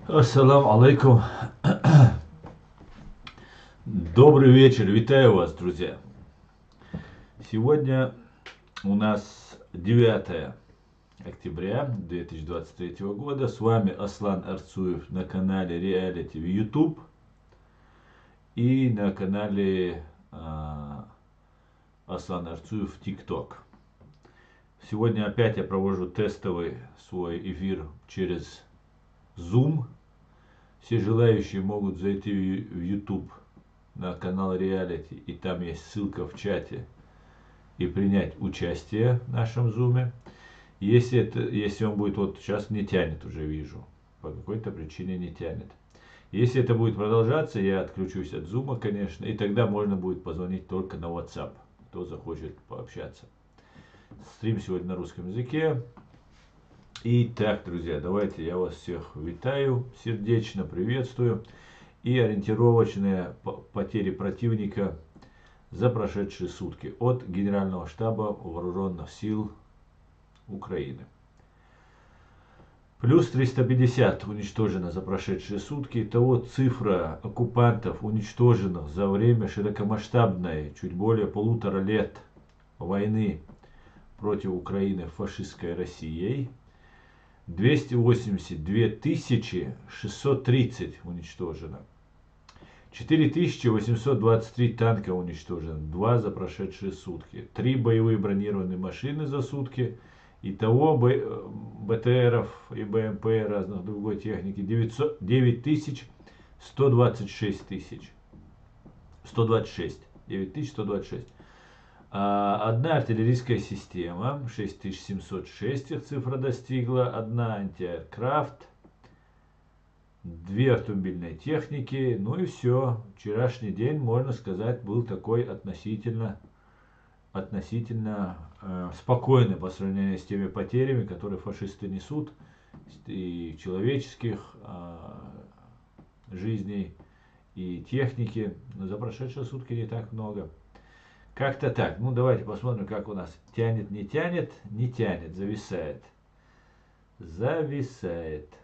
Ассаламу алейкум. Добрый вечер, витаю вас, друзья. Сегодня у нас 9 октября 2023 года. С вами Аслан Арцуев на канале Реалити в YouTube и на канале Аслан Арцуев в TikTok. Сегодня опять я провожу тестовый свой эфир через Zoom. Все желающие могут зайти в YouTube на канал Реалити, и там есть ссылка в чате, и принять участие в нашем зуме. Если он будет, вот сейчас не тянет, уже вижу, по какой-то причине не тянет. Если это будет продолжаться, я отключусь от зума, конечно, и тогда можно будет позвонить только на WhatsApp, кто захочет пообщаться. Стрим сегодня на русском языке. Итак, друзья, давайте я вас всех витаю, сердечно приветствую. И ориентировочные потери противника за прошедшие сутки от Генерального штаба Вооруженных сил Украины. Плюс 350 уничтожено за прошедшие сутки. Итого цифра оккупантов, уничтоженных за время широкомасштабной, чуть более 1,5 лет войны против Украины фашистской Россией, 282 630 уничтожено. 4823 танка уничтожено, 2 за прошедшие сутки. 3 боевые бронированные машины за сутки. Итого БТРов и БМП и разных другой техники 9126. Одна артиллерийская система 6706, их цифра достигла. Одна антиаэркрафт. 2 автомобильные техники, ну и все. Вчерашний день, можно сказать, был такой относительно спокойный по сравнению с теми потерями, которые фашисты несут, и человеческих жизней, и техники. Но за прошедшие сутки не так много. Как-то так. Ну, давайте посмотрим, как у нас. Тянет, не тянет, не тянет, зависает. Зависает.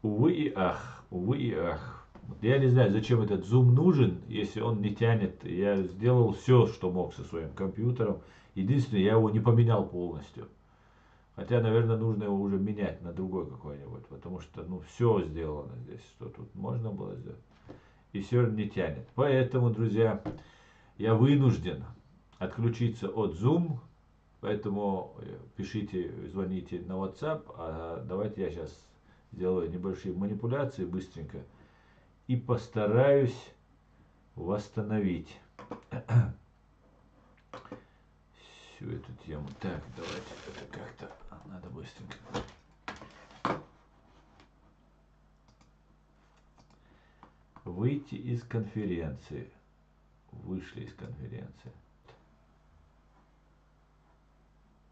Увы и ах, увы и ах. Я не знаю, зачем этот зум нужен, если он не тянет. Я сделал все, что мог со своим компьютером. Единственное, я его не поменял полностью. Хотя, наверное, нужно его уже менять на другой какой-нибудь. Потому что, ну, все сделано здесь, что тут можно было сделать. И все не тянет. Поэтому, друзья, я вынужден отключиться от Zoom. Поэтому пишите, звоните на WhatsApp. А давайте я сейчас сделаю небольшие манипуляции быстренько и постараюсь восстановить всю эту тему. Так, давайте это как-то надо быстренько. Выйти из конференции. Вышли из конференции.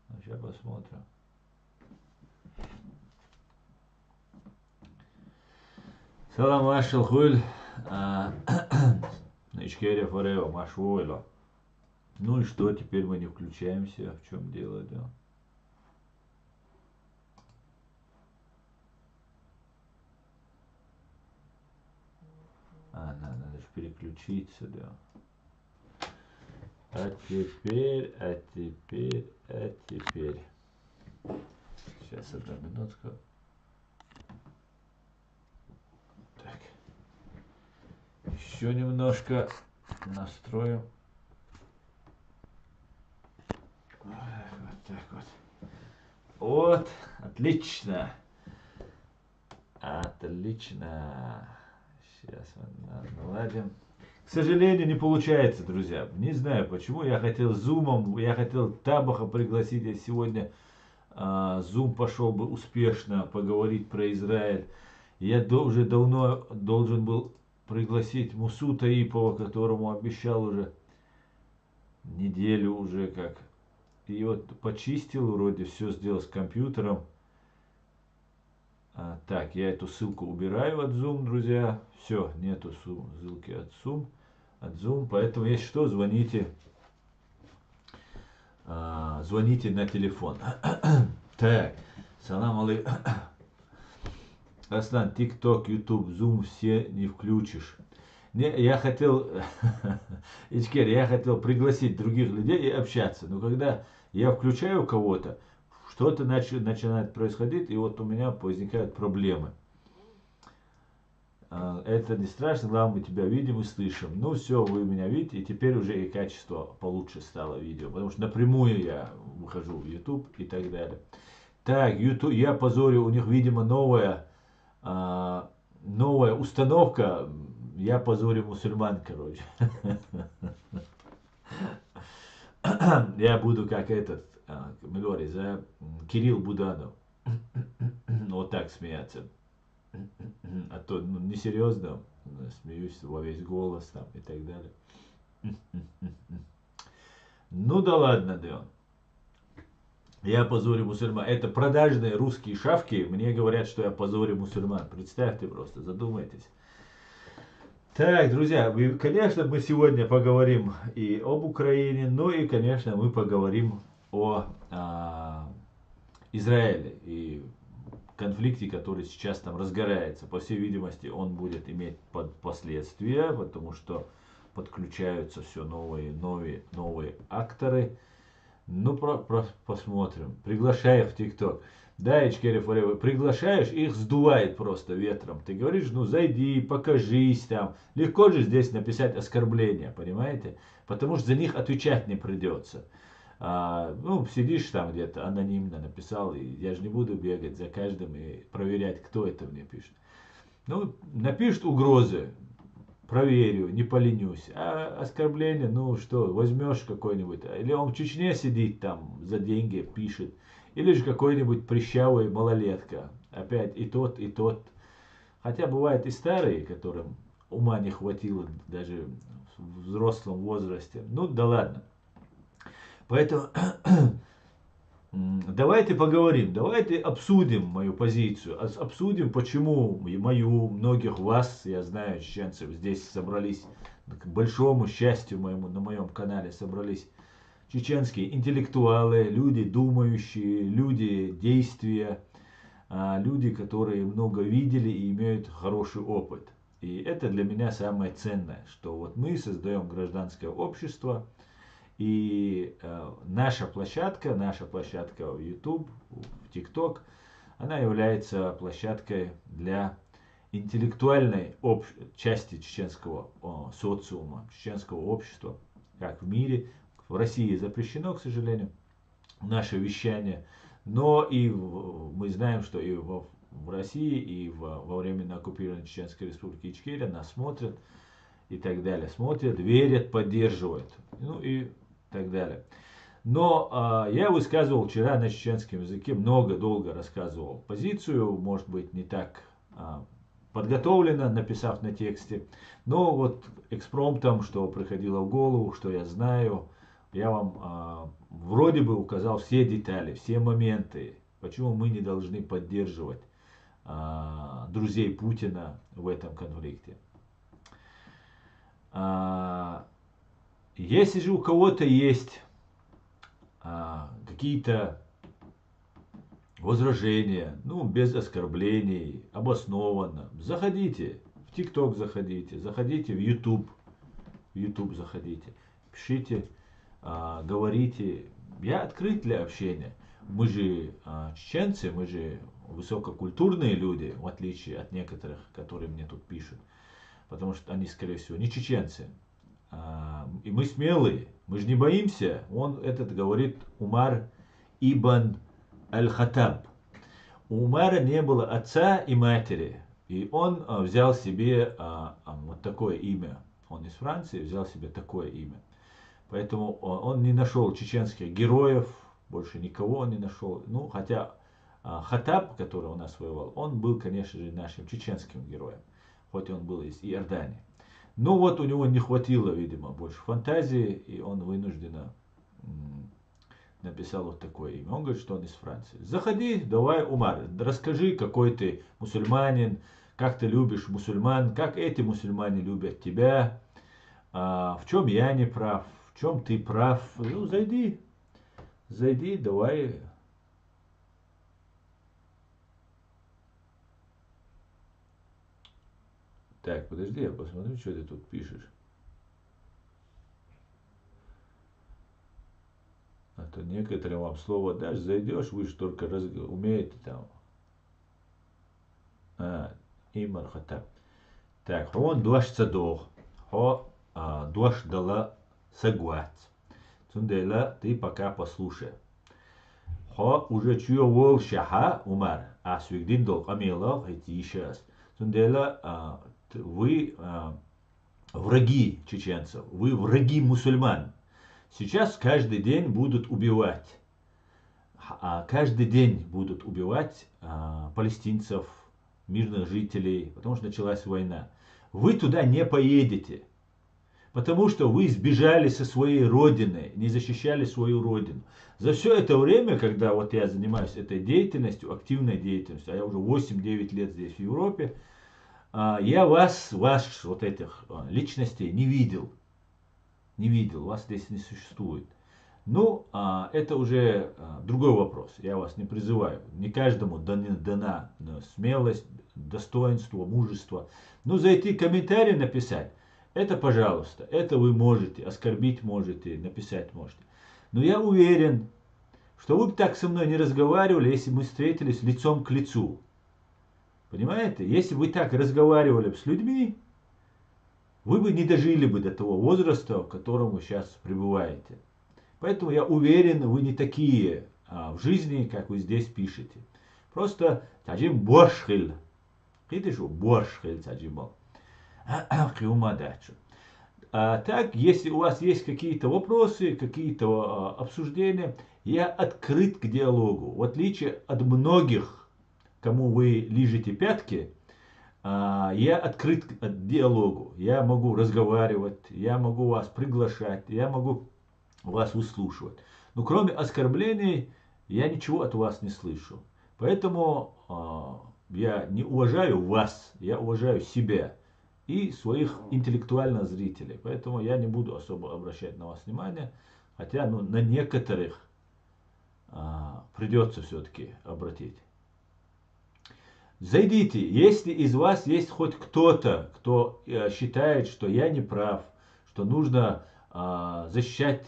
Ну, сейчас посмотрим. Салам ашел хуль. Ичкерия форева машвойло. Ну и что, теперь мы не включаемся. В чем дело, да? Надо же переключиться, да. А теперь. Сейчас, одну минутку. Так. Еще немножко настроим. Вот так вот. Вот, отлично. Отлично. Сейчас мы наладим. К сожалению, не получается, друзья. Не знаю почему. Я хотел зумом, я хотел Табаха пригласить. Я сегодня зум пошел бы успешно поговорить про Израиль. Я уже давно должен был пригласить Мусу Таипова, которому обещал уже неделю уже как. И вот почистил, вроде все сделал с компьютером. Так, я эту ссылку убираю от Zoom, друзья. Все, нету ссылки от Zoom. Поэтому, если что, звоните на телефон. Так, Салам алейкум. Аслан, ТикТок, Ютуб, Зум все не включишь. Не, я хотел, Ичкер, я хотел пригласить других людей и общаться. Но когда я включаю кого-то, что-то начинает происходить, и вот у меня возникают проблемы. Это не страшно, главное, мы тебя видим и слышим. Ну все, вы меня видите, и теперь уже и качество получше стало видео. Потому что напрямую я выхожу в YouTube и так далее. Так, YouTube, я позорю, у них, видимо, новая установка. Я позорю мусульман, короче. Я буду как этот, Милори, за Кирилл Буданов. Вот так смеяться. А то несерьезно, смеюсь во весь голос там и так далее. Ну да ладно, да. Я позорю мусульман. Это продажные русские шавки мне говорят, что я позорю мусульман. Представьте просто, задумайтесь. Так, друзья, конечно, мы сегодня поговорим и об Украине, но и, конечно, мы поговорим о Израиле и конфликте, который сейчас там разгорается. По всей видимости, он будет иметь последствия, потому что подключаются все новые акторы. Ну, посмотрим. Приглашай их в ТикТок. Да, Ичкерри Forever, приглашаешь, их сдувает просто ветром. Ты говоришь, ну зайди, покажись там. Легко же здесь написать оскорбление, понимаете? Потому что за них отвечать не придется. Ну, сидишь там где-то, анонимно написал, и я же не буду бегать за каждым и проверять, кто это мне пишет. Ну, напишут угрозы, проверю, не поленюсь. А оскорбление, ну что, возьмешь какой-нибудь, или он в Чечне сидит там за деньги, пишет, или же какой-нибудь прыщавый малолетка. Опять и тот, и тот. Хотя бывают и старые, которым ума не хватило даже в взрослом возрасте. Ну да ладно. Поэтому давайте поговорим, давайте обсудим мою позицию, обсудим, почему мою, многих вас, я знаю, чеченцев, здесь собрались, к большому счастью моему, на моем канале собрались чеченские интеллектуалы, люди думающие, люди действия, люди, которые много видели и имеют хороший опыт. И это для меня самое ценное, что вот мы создаем гражданское общество. И наша площадка в YouTube, в TikTok, она является площадкой для интеллектуальной части чеченского социума, чеченского общества, как в мире. В России запрещено, к сожалению, наше вещание, но и мы знаем, что и в России, и во временно оккупированной Чеченской Республики Ичкерия нас смотрят и так далее. Смотрят, верят, поддерживают. Ну и так далее. Но я высказывал вчера на чеченском языке, долго рассказывал позицию, может быть не так подготовленно, написав на тексте, но вот экспромтом, что приходило в голову, что я знаю, я вам вроде бы указал все детали, все моменты, почему мы не должны поддерживать друзей Путина в этом конфликте. Если же у кого-то есть какие-то возражения, ну, без оскорблений, обоснованно, заходите, в ТикТок заходите, заходите в YouTube заходите, пишите, говорите. Я открыт для общения. Мы же чеченцы, мы же высококультурные люди, в отличие от некоторых, которые мне тут пишут, потому что они, скорее всего, не чеченцы. И мы смелые, мы же не боимся. Он этот говорит Умар ибн аль-Хаттаб. У Умара не было отца и матери, и он взял себе вот такое имя. Он из Франции взял себе такое имя. Поэтому он не нашел чеченских героев, больше никого он не нашел. Ну, хотя Хаттаб, который у нас воевал, он был, конечно же, нашим чеченским героем, хоть он был из Иордании. Но вот у него не хватило, видимо, больше фантазии, и он вынужденно написал вот такое имя. Он говорит, что он из Франции. Заходи, давай, Умар, расскажи, какой ты мусульманин, как ты любишь мусульман, как эти мусульмане любят тебя, в чем я не прав, в чем ты прав. Ну, зайди, давай. подожди, я посмотрю, что ты тут пишешь. А то некоторым вам слово дашь, зайдешь, вы же только умеете там. Имар хата. Так, он дуаш цадох. Дуаш дала сагуат. Цундела, ты пока послушай. Уже чуя вол шаха умар. Свигдин дол амелах эти сейчас. Цундела, вы враги чеченцев, вы враги мусульман. Сейчас каждый день будут убивать. Каждый день будут убивать палестинцев, мирных жителей, потому что началась война. Вы туда не поедете, потому что вы сбежали со своей родины, не защищали свою родину. За все это время, когда вот я занимаюсь этой деятельностью, активной деятельностью, а я уже 8-9 лет здесь в Европе, я вас вот этих личностей не видел. Не видел, вас здесь не существует. Ну, это уже другой вопрос. Я вас не призываю. Не каждому дана смелость, достоинство, мужество. Но зайти комментарий написать, это пожалуйста. Это вы можете, оскорбить можете, написать можете. Но я уверен, что вы бы так со мной не разговаривали, если бы мы встретились лицом к лицу. Понимаете? Если бы вы так разговаривали с людьми, вы бы не дожили бы до того возраста, в котором вы сейчас пребываете. Поэтому я уверен, вы не такие в жизни, как вы здесь пишете. Просто таджим боршхил. Видишь, боршхил таджимал. Так, если у вас есть какие-то вопросы, какие-то обсуждения, я открыт к диалогу. В отличие от многих, кому вы лижете пятки, я открыт к диалогу. Я могу разговаривать, я могу вас приглашать, я могу вас выслушивать. Но кроме оскорблений, я ничего от вас не слышу. Поэтому я не уважаю вас, я уважаю себя и своих интеллектуальных зрителей. Поэтому я не буду особо обращать на вас внимание. Хотя на некоторых придется все-таки обратить. Зайдите, если из вас есть хоть кто-то, кто считает, что я не прав, что нужно защищать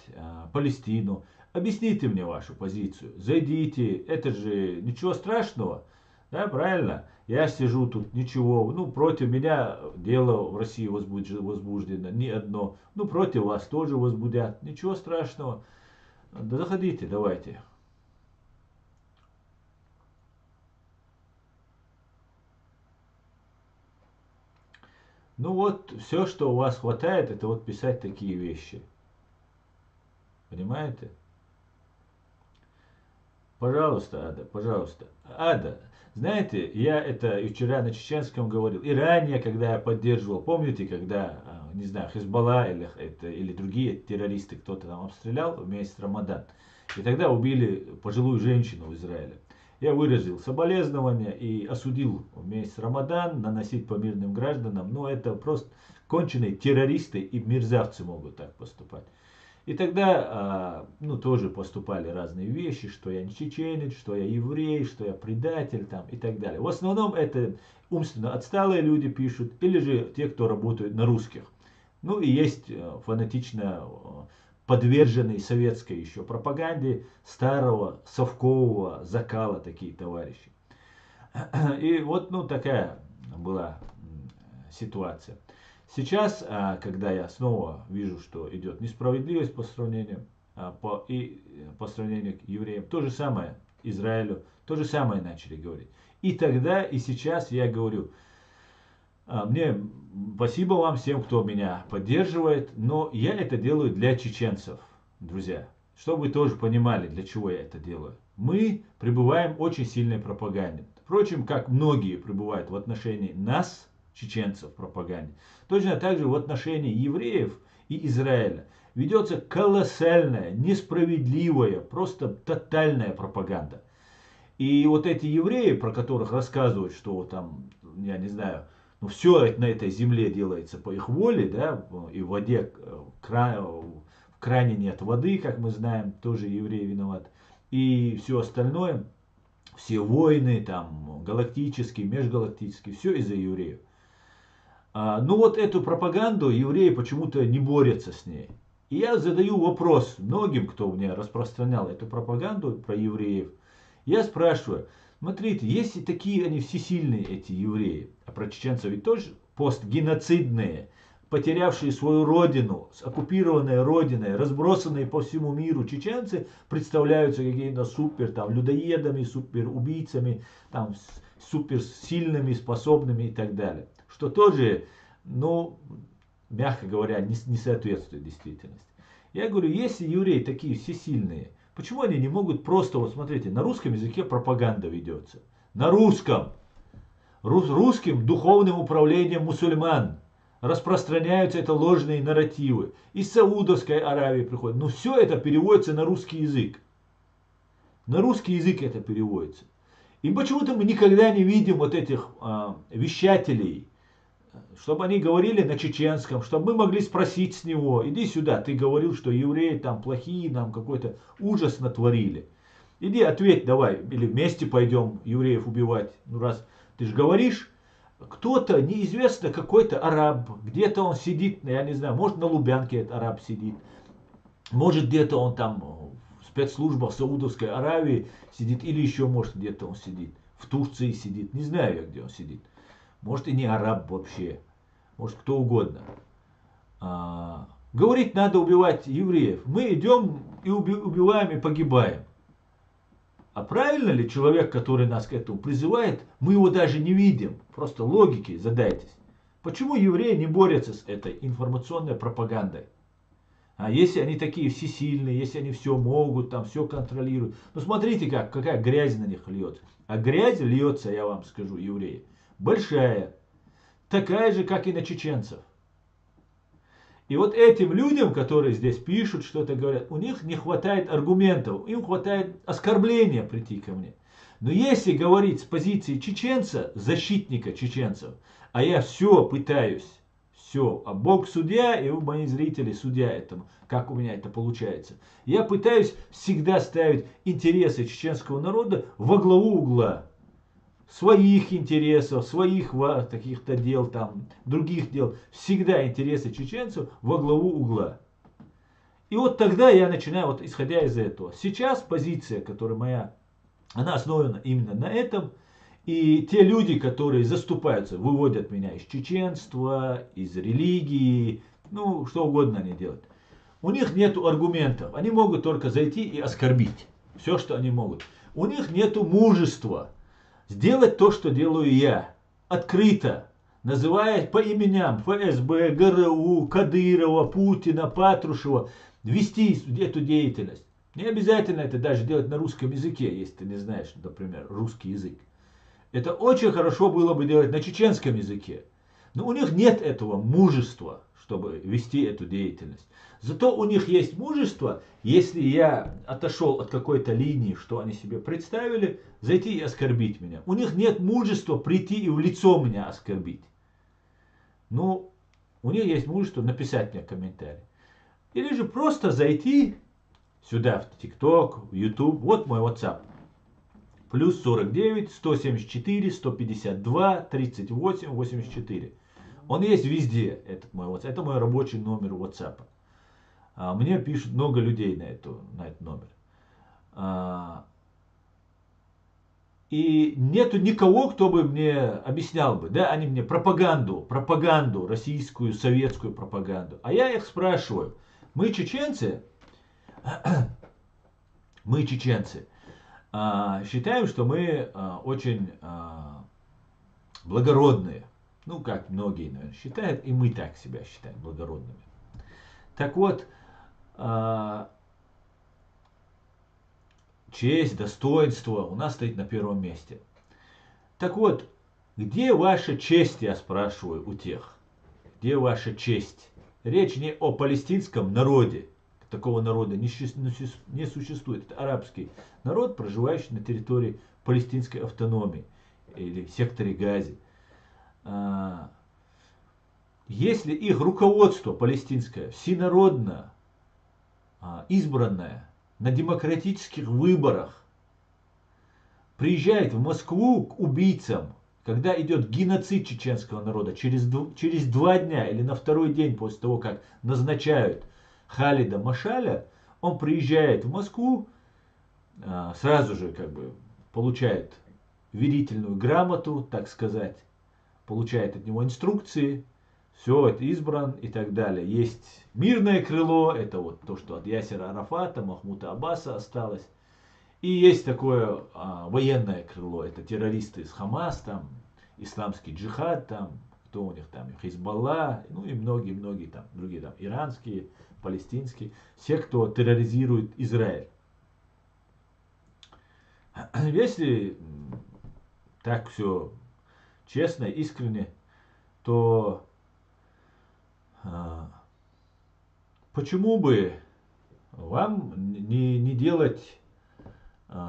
Палестину, объясните мне вашу позицию. Зайдите, это же ничего страшного, да, правильно? Я сижу тут, ничего, против меня дело в России возбуждено, не одно, против вас тоже возбудят, ничего страшного. Да заходите, давайте. Все, что у вас хватает, это вот писать такие вещи. Понимаете? Пожалуйста, Ада, пожалуйста. Ада, знаете, я это и вчера на чеченском говорил, и ранее, когда я поддерживал, помните, когда, не знаю, Хизбалла или другие террористы, кто-то там обстрелял в месяц Рамадан, и тогда убили пожилую женщину в Израиле. Я выразил соболезнования и осудил в месяц Рамадан наносить по мирным гражданам, но это просто конченые террористы и мерзавцы могут так поступать. И тогда, тоже поступали разные вещи, что я не чеченец, что я еврей, что я предатель там и так далее. В основном это умственно отсталые люди пишут, или же те, кто работают на русских. И есть фанатично подверженные советской еще пропаганде старого совкового закала такие товарищи. И такая была ситуация. Сейчас, когда я снова вижу, что идет несправедливость по сравнению к евреям, то же самое Израилю, то же самое начали говорить. И тогда, и сейчас я говорю, мне спасибо вам всем, кто меня поддерживает, но я это делаю для чеченцев, друзья. Чтобы вы тоже понимали, для чего я это делаю. Мы пребываем в очень сильной пропаганде. Впрочем, как многие пребывают в отношении нас, чеченцев, в пропаганде. Точно так же в отношении евреев и Израиля ведется колоссальная, несправедливая, просто тотальная пропаганда. И вот эти евреи, про которых рассказывают, что там, я не знаю, все на этой земле делается по их воле, да, и в воде, в кране нет воды, как мы знаем, тоже евреи виноваты. И все остальное, все войны, там, галактические, межгалактические, все из-за евреев. Ну вот эту пропаганду евреи почему-то не борются с ней. И я задаю вопрос многим, кто мне распространял эту пропаганду про евреев. Я спрашиваю, смотрите, если такие они всесильные, эти евреи, а про чеченцев ведь тоже постгеноцидные, потерявшие свою родину, с оккупированной родиной, разбросанные по всему миру чеченцы, представляются какими-то супер там, людоедами, супер убийцами, там, супер сильными, способными и так далее. Что тоже, ну, мягко говоря, не соответствует действительности. Я говорю, если евреи такие всесильные, почему они не могут просто, вот смотрите, на русском языке пропаганда ведется. На русском. Русским духовным управлением мусульман распространяются это ложные нарративы. Из Саудовской Аравии приходят. Но все это переводится на русский язык. На русский язык это переводится. И почему-то мы никогда не видим вот этих вещателей, чтобы они говорили на чеченском, чтобы мы могли спросить с него, иди сюда, ты говорил, что евреи там плохие, нам какой-то ужас натворили. Иди ответь давай, или вместе пойдем евреев убивать. Ну раз ты же говоришь, кто-то, неизвестно, какой-то араб, где-то он сидит, я не знаю, может на Лубянке этот араб сидит, может где-то он там в спецслужбах Саудовской Аравии сидит, или еще может где-то он сидит, в Турции сидит, не знаю я, где он сидит. Может и не араб вообще, может кто угодно. Говорит, надо убивать евреев. Мы идем и убиваем и погибаем. А правильно ли человек, который нас к этому призывает, мы его даже не видим? Просто логики задайтесь. Почему евреи не борются с этой информационной пропагандой? А если они такие всесильные, если они все могут, там все контролируют. Ну смотрите, какая грязь на них льется. А грязь льется, я вам скажу, евреи, большая. Такая же, как и на чеченцев. И вот этим людям, которые здесь пишут, что-то говорят, у них не хватает аргументов, им хватает оскорбления прийти ко мне. Но если говорить с позиции чеченца, защитника чеченцев, а я все пытаюсь, все, а Бог судья, и вы, мои зрители, судья этому, как у меня это получается. Я пытаюсь всегда ставить интересы чеченского народа во главу угла. Своих интересов, своих каких-то дел, там, других дел. Всегда интересы чеченцев во главу угла. И вот тогда я начинаю, вот исходя из этого. Сейчас позиция, которая моя, она основана именно на этом. И те люди, которые заступаются, выводят меня из чеченства, из религии, ну, что угодно они делают. У них нет аргументов. Они могут только зайти и оскорбить. Все, что они могут. У них нет мужества сделать то, что делаю я, открыто, называя по именам ФСБ, ГРУ, Кадырова, Путина, Патрушева, вести эту деятельность. Не обязательно это даже делать на русском языке, если ты не знаешь, например, русский язык. Это очень хорошо было бы делать на чеченском языке. Но у них нет этого мужества, чтобы вести эту деятельность. Зато у них есть мужество, если я отошел от какой-то линии, что они себе представили, зайти и оскорбить меня. У них нет мужества прийти и в лицо меня оскорбить. Ну, у них есть мужество написать мне комментарий. Или же просто зайти сюда, в ТикТок, в YouTube. Вот мой WhatsApp. Плюс 49, 174, 152, 38, 84. Он есть везде, этот мой WhatsApp. Это мой рабочий номер WhatsApp. Мне пишут много людей на этот номер. И нету никого, кто бы мне объяснял бы, да, они мне пропаганду, российскую, советскую пропаганду. А я их спрашиваю, мы чеченцы, считаем, что мы очень благородные. Ну, как многие, наверное, считают, и мы так себя считаем благородными. Так вот, честь, достоинство у нас стоит на первом месте. Так вот, где ваша честь, я спрашиваю у тех? Где ваша честь? Речь не о палестинском народе. Такого народа не существует. Это арабский народ, проживающий на территории палестинской автономии или в секторе Гази. Если их руководство палестинское всенародно избранное на демократических выборах приезжает в Москву к убийцам, когда идет геноцид чеченского народа, через 2 дня или на второй день после того, как назначают Халида Машаля, он приезжает в Москву, сразу же как бы получает верительную грамоту, так сказать, получает от него инструкции, все, это избран и так далее. Есть мирное крыло, это вот то, что от Ясера Арафата, Махмуда Аббаса осталось. И есть такое военное крыло, это террористы из Хамас, там, исламский джихад, там, кто у них там, Хизбалла, ну и многие-многие там, другие там, иранские, палестинские, все, кто терроризирует Израиль. Если так все честно, искренне, то почему бы вам не делать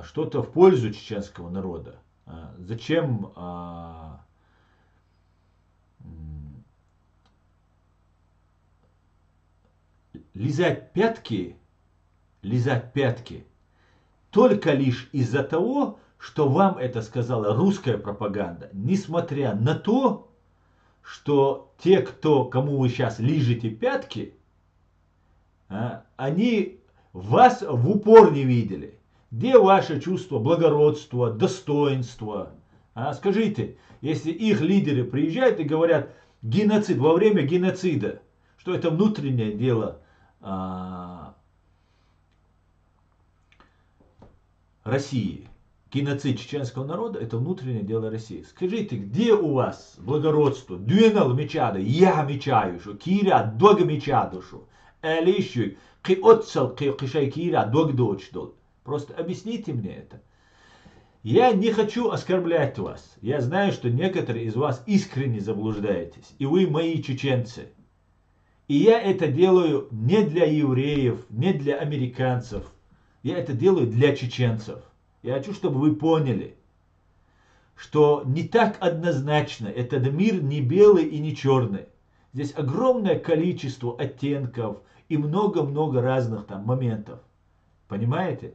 что-то в пользу чеченского народа? Зачем лизать пятки только лишь из-за того, что вам это сказала русская пропаганда, несмотря на то, что те, кому вы сейчас лижете пятки, они вас в упор не видели. Где ваше чувство благородства, достоинства? Скажите, если их лидеры приезжают и говорят геноцид, во время геноцида, что это внутреннее дело России. Геноцид чеченского народа — это внутреннее дело России. Скажите, где у вас благородство? Дюнал мечада, я мечаю, что киря дога мечаду, что элищу, ки отцел, ки кишай киря дог дочдол. Просто объясните мне это. Я не хочу оскорблять вас. Я знаю, что некоторые из вас искренне заблуждаетесь. И вы мои чеченцы. И я это делаю не для евреев, не для американцев. Я это делаю для чеченцев. Я хочу, чтобы вы поняли, что не так однозначно этот мир не белый и не черный. Здесь огромное количество оттенков и много-много разных там моментов. Понимаете?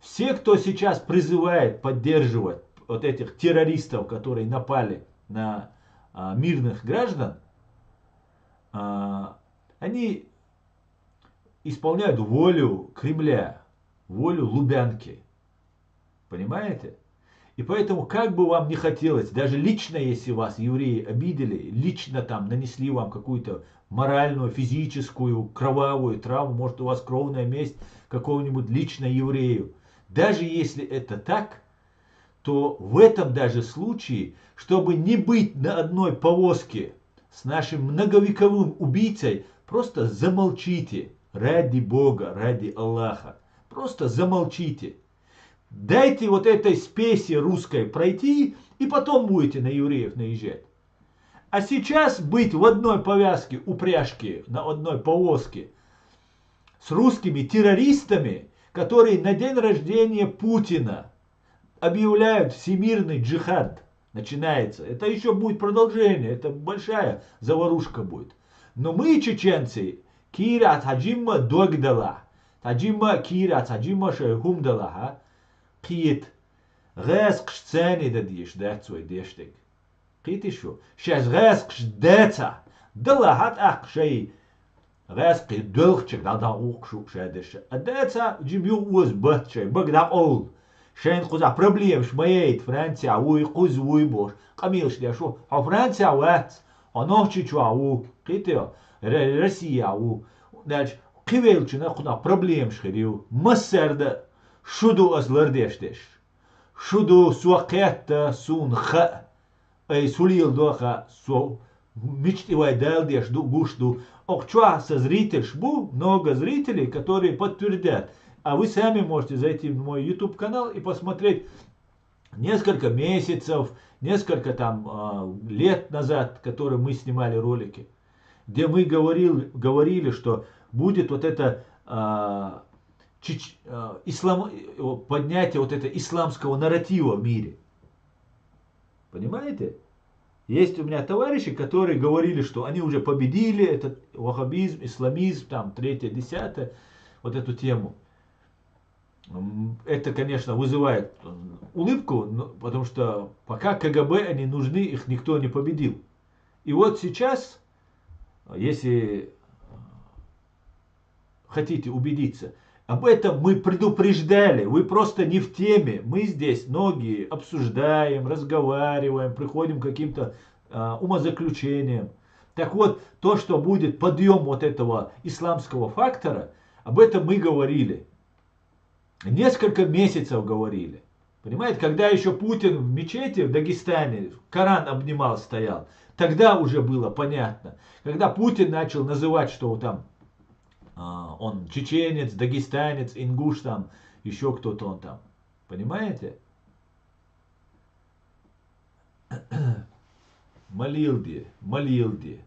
Все, кто сейчас призывает поддерживать вот этих террористов, которые напали на мирных граждан, они исполняют волю Кремля, волю Лубянки. Понимаете? И поэтому, как бы вам не хотелось, даже лично, если вас евреи обидели, лично там нанесли вам какую-то моральную, физическую, кровавую травму, может, у вас кровная месть какому-нибудь лично еврею. Даже если это так, то в этом даже случае, чтобы не быть на одной повозке с нашим многовековым убийцей, просто замолчите. Ради Бога, ради Аллаха. Просто замолчите. Дайте вот этой спеси русской пройти, и потом будете на евреев наезжать. А сейчас быть в одной повязке, упряжке, на одной повозке с русскими террористами, которые на день рождения Путина объявляют всемирный джихад, начинается. Это еще будет продолжение, это большая заварушка будет. Но мы, чеченцы, кира таджимма догдала, таджимма кира таджимма шейхумдала, قيت غاز قش ثاني دا ديش دات سوي ديشتك قيتي شو شاز غاز قش داتا دلا هات اق شي غاز قي دلخشك دا دا اوق شو شادش داتا جيم يو وز بات شي بق دا اول شين قوزا проблем شميت فرنسا وي قوز وي بوش قميلش دا شو ها فرنسا وات انوچي چو او قيتي Россия او داج قيويلچنا قنا проблем شخريو مصر دا شدو أزلر ديشتش شدو سوقيت سون خ أي سوليل دوخا سو мечты вайдал деш ду гушду окчуа со зритель шбу много зрителей, которые подтвердят. А вы сами можете зайти в мой YouTube канал и посмотреть несколько месяцев, несколько там лет назад, которые мы снимали ролики, где мы говорили, что будет вот это поднятие вот этого исламского нарратива в мире. Понимаете? Есть у меня товарищи, которые говорили, что они уже победили этот ваххабизм, исламизм, там, 3-е, 10-е, вот эту тему. Это, конечно, вызывает улыбку, потому что пока КГБ они нужны, их никто не победил. И вот сейчас, если хотите убедиться, об этом мы предупреждали, вы просто не в теме. Мы здесь многие обсуждаем, разговариваем, приходим к каким-то умозаключениям. Так вот, то, что будет подъем вот этого исламского фактора, об этом мы говорили. Несколько месяцев говорили. Понимаете, когда еще Путин в мечети в Дагестане Коран обнимал, стоял, тогда уже было понятно. Когда Путин начал называть, что там он чеченец, дагестанец, ингуш там, еще кто-то он там. Понимаете? Малилди, Малилди.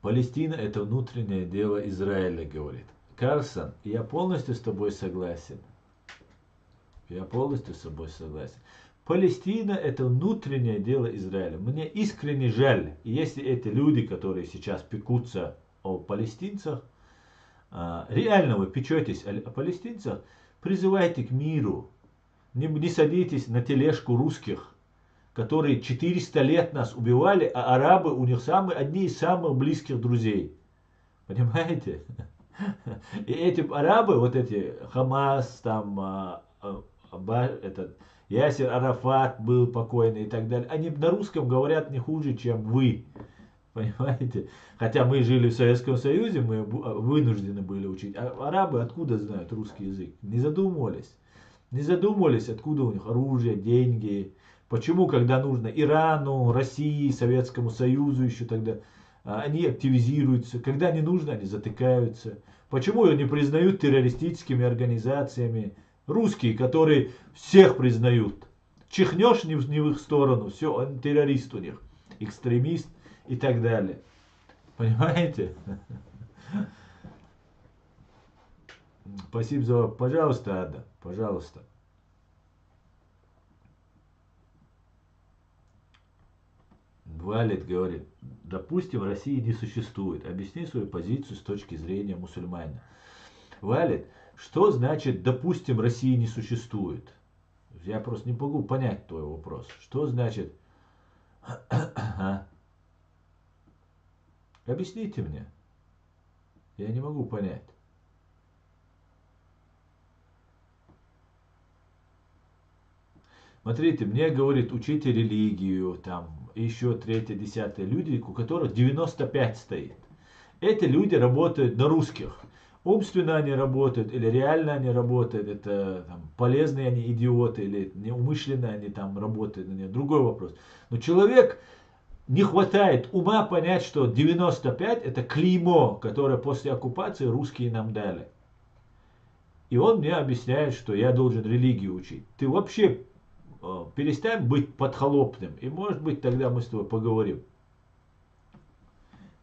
Палестина это внутреннее дело Израиля, говорит. Карлсон, я полностью с тобой согласен. Я полностью с тобой согласен. Палестина это внутреннее дело Израиля. Мне искренне жаль, если эти люди, которые сейчас пекутся о палестинцах, реально вы печетесь о палестинцах, призывайте к миру. Не садитесь на тележку русских, которые 400 лет нас убивали, а арабы у них одни из самых близких друзей. Понимаете? И эти арабы, вот эти Хамас, там, этот, Ясер Арафат был покойный и так далее, они на русском говорят не хуже, чем вы. Понимаете? Хотя мы жили в Советском Союзе, мы вынуждены были учить. А арабы откуда знают русский язык? Не задумывались. Не задумывались, откуда у них оружие, деньги. Почему, когда нужно Ирану, России, Советскому Союзу еще тогда, они активизируются. Когда не нужно, они затыкаются. Почему ее не признают террористическими организациями? Русские, которые всех признают. Чихнешь не в их сторону, все, он террорист у них, экстремист и так далее. Понимаете? Спасибо за... Пожалуйста, Ада, пожалуйста. Валит говорит, допустим, России не существует. Объясни свою позицию с точки зрения мусульманина. Валит, что значит, допустим, России не существует? Я просто не могу понять твой вопрос. Что значит... Объясните мне. Я не могу понять. Смотрите, мне говорит, учите религию, там, еще третье, десятое, люди, у которых 95 стоит. Эти люди работают на русских. Умственно они работают, или реально они работают, это там, полезные они идиоты, или неумышленно они там работают, это другой вопрос. Но человек, не хватает ума понять, что 95 это клеймо, которое после оккупации русские нам дали. И он мне объясняет, что я должен религию учить. Ты вообще перестань быть подхолопным, и может быть тогда мы с тобой поговорим.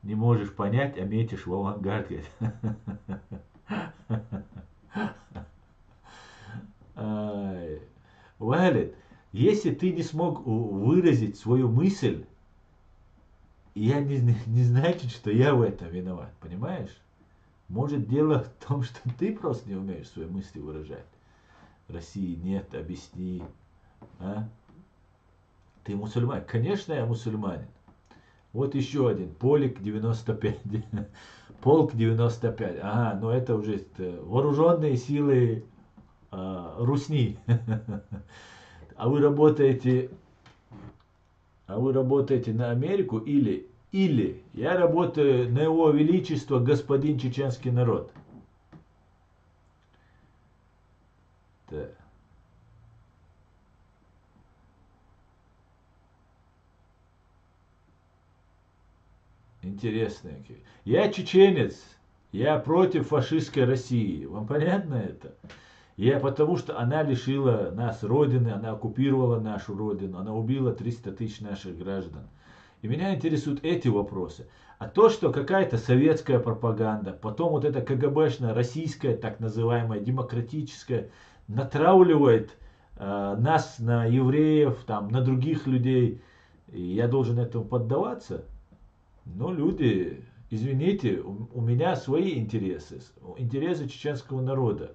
Не можешь понять, а метишь в авангарде. Валет, если ты не смог выразить свою мысль, я не значит, что я в этом виноват, понимаешь? Может дело в том, что ты просто не умеешь свои мысли выражать. России нет, объясни. А? Ты мусульманин? Конечно, я мусульманин. Вот еще один. Полк 95. Полк 95. Ага, но это уже вооруженные силы Русни. А вы работаете на Америку или я работаю на его величество господин чеченский народ. Да. Интересно. Я чеченец. Я против фашистской России. Вам понятно это? Потому что она лишила нас родины, она оккупировала нашу родину, она убила 300 тысяч наших граждан. И меня интересуют эти вопросы. А то, что какая-то советская пропаганда, потом вот эта КГБшная, российская, так называемая, демократическая, натравливает нас на евреев, там, на других людей, и я должен этому поддаваться? Ну, люди, извините, у меня свои интересы, интересы чеченского народа.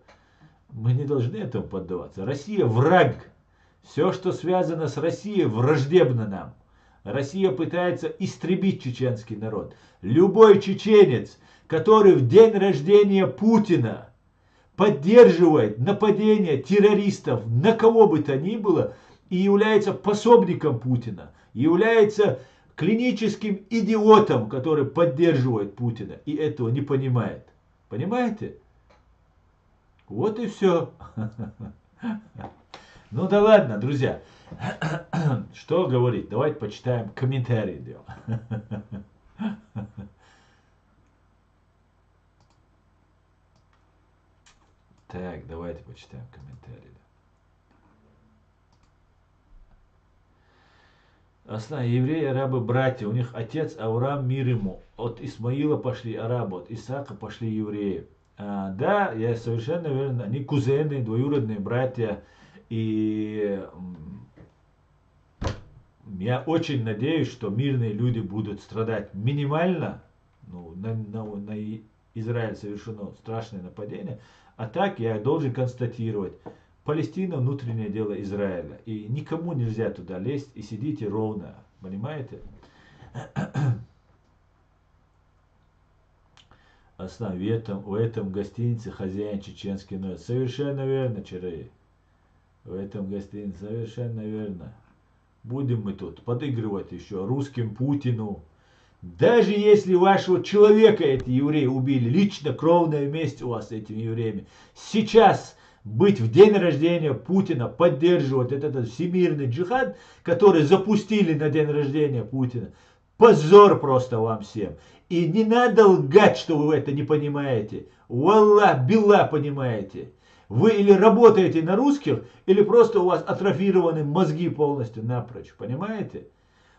Мы не должны этому поддаваться. Россия враг. Все, что связано с Россией, враждебно нам. Россия пытается истребить чеченский народ. Любой чеченец, который в день рождения Путина поддерживает нападение террористов на кого бы то ни было и является пособником Путина, является клиническим идиотом, который поддерживает Путина и этого не понимает. Понимаете? Вот и все. Ну да ладно, друзья. Что говорить? Давайте почитаем комментарии. Так, давайте почитаем комментарии. Основа евреи, арабы, братья. У них отец Авраам, мир ему. От Исмаила пошли арабы, от Исаака пошли евреи. Да, я совершенно верно. Они кузены, двоюродные братья. И я очень надеюсь, что мирные люди будут страдать минимально. Ну, на Израиль совершено страшное нападение. А так я должен констатировать, Палестина внутреннее дело Израиля. И никому нельзя туда лезть и сидите ровно. Понимаете? В этом гостинице хозяин чеченский народ. Совершенно верно, Чарей. В этом гостинице совершенно верно. Будем мы тут подыгрывать еще русским Путину. Даже если вашего человека эти евреи убили, лично кровная месть у вас с этими евреями. Сейчас быть в день рождения Путина, поддерживать этот всемирный джихад, который запустили на день рождения Путина. Позор просто вам всем. И не надо лгать, что вы это не понимаете. Валлах, билла понимаете. Вы или работаете на русских, или просто у вас атрофированы мозги полностью напрочь. Понимаете?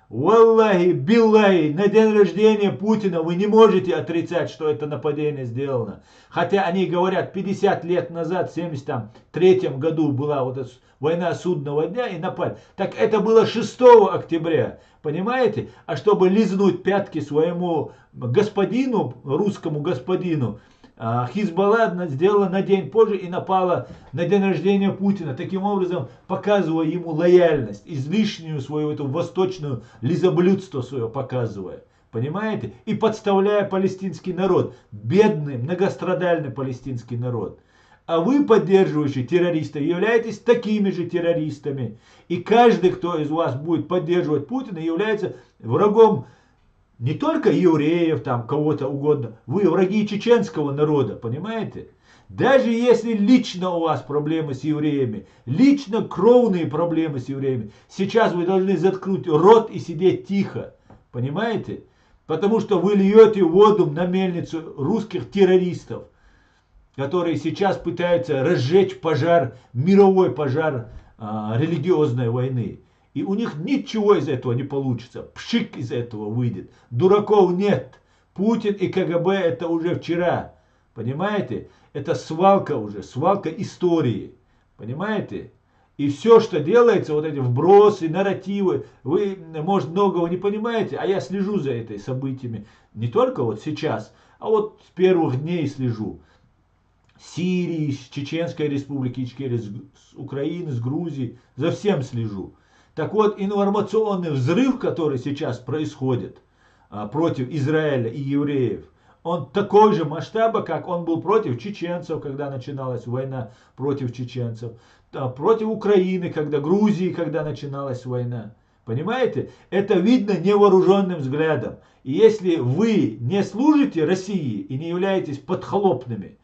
Валлахи, биллахи, на день рождения Путина вы не можете отрицать, что это нападение сделано. Хотя они говорят, 50 лет назад, в 1973 году была вот эта война судного дня и напали. Так это было 6 октября, понимаете? А чтобы лизнуть пятки своему господину, русскому господину, Хизбалла сделала на день позже и напала на день рождения Путина, таким образом показывая ему лояльность, излишнюю свою эту восточную лизоблюдство свое показывая. Понимаете? И подставляя палестинский народ, бедный, многострадальный палестинский народ. А вы, поддерживающие террористов, являетесь такими же террористами. И каждый, кто из вас будет поддерживать Путина, является врагом не только евреев, там кого-то угодно, вы враги чеченского народа, понимаете? Даже если лично у вас проблемы с евреями, лично кровные проблемы с евреями, сейчас вы должны заткнуть рот и сидеть тихо, понимаете? Потому что вы льете воду на мельницу русских террористов, которые сейчас пытаются разжечь пожар, мировой пожар религиозной войны. И у них ничего из этого не получится. Пшик из этого выйдет. Дураков нет. Путин и КГБ это уже вчера. Понимаете? Это свалка уже. Свалка истории. Понимаете? И все, что делается, вот эти вбросы, нарративы, вы, может, многого не понимаете, а я слежу за этими событиями. Не только вот сейчас, а вот с первых дней слежу. С Сирии, с Чеченской республики, с Украины, с Грузии. За всем слежу. Так вот, информационный взрыв, который сейчас происходит против Израиля и евреев, он такой же масштаба, как он был против чеченцев, когда начиналась война против чеченцев, против Украины, Грузии, когда начиналась война. Понимаете? Это видно невооруженным взглядом. И если вы не служите России и не являетесь подхлопными,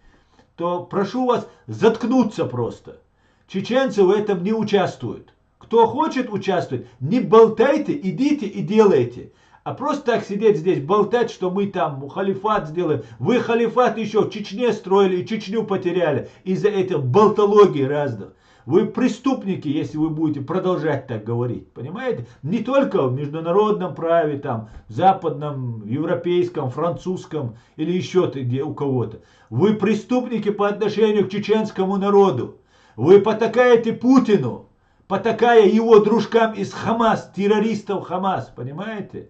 то прошу вас заткнуться просто. Чеченцы в этом не участвуют. Кто хочет участвовать, не болтайте, идите и делайте. А просто так сидеть здесь, болтать, что мы там халифат сделаем. Вы халифат еще в Чечне строили и Чечню потеряли из-за этих болтологий разных. Вы преступники, если вы будете продолжать так говорить. Понимаете? Не только в международном праве, там, западном, европейском, французском или еще где у кого-то. Вы преступники по отношению к чеченскому народу. Вы потакаете Путину, потакая его дружкам из Хамас, террористов Хамас. Понимаете?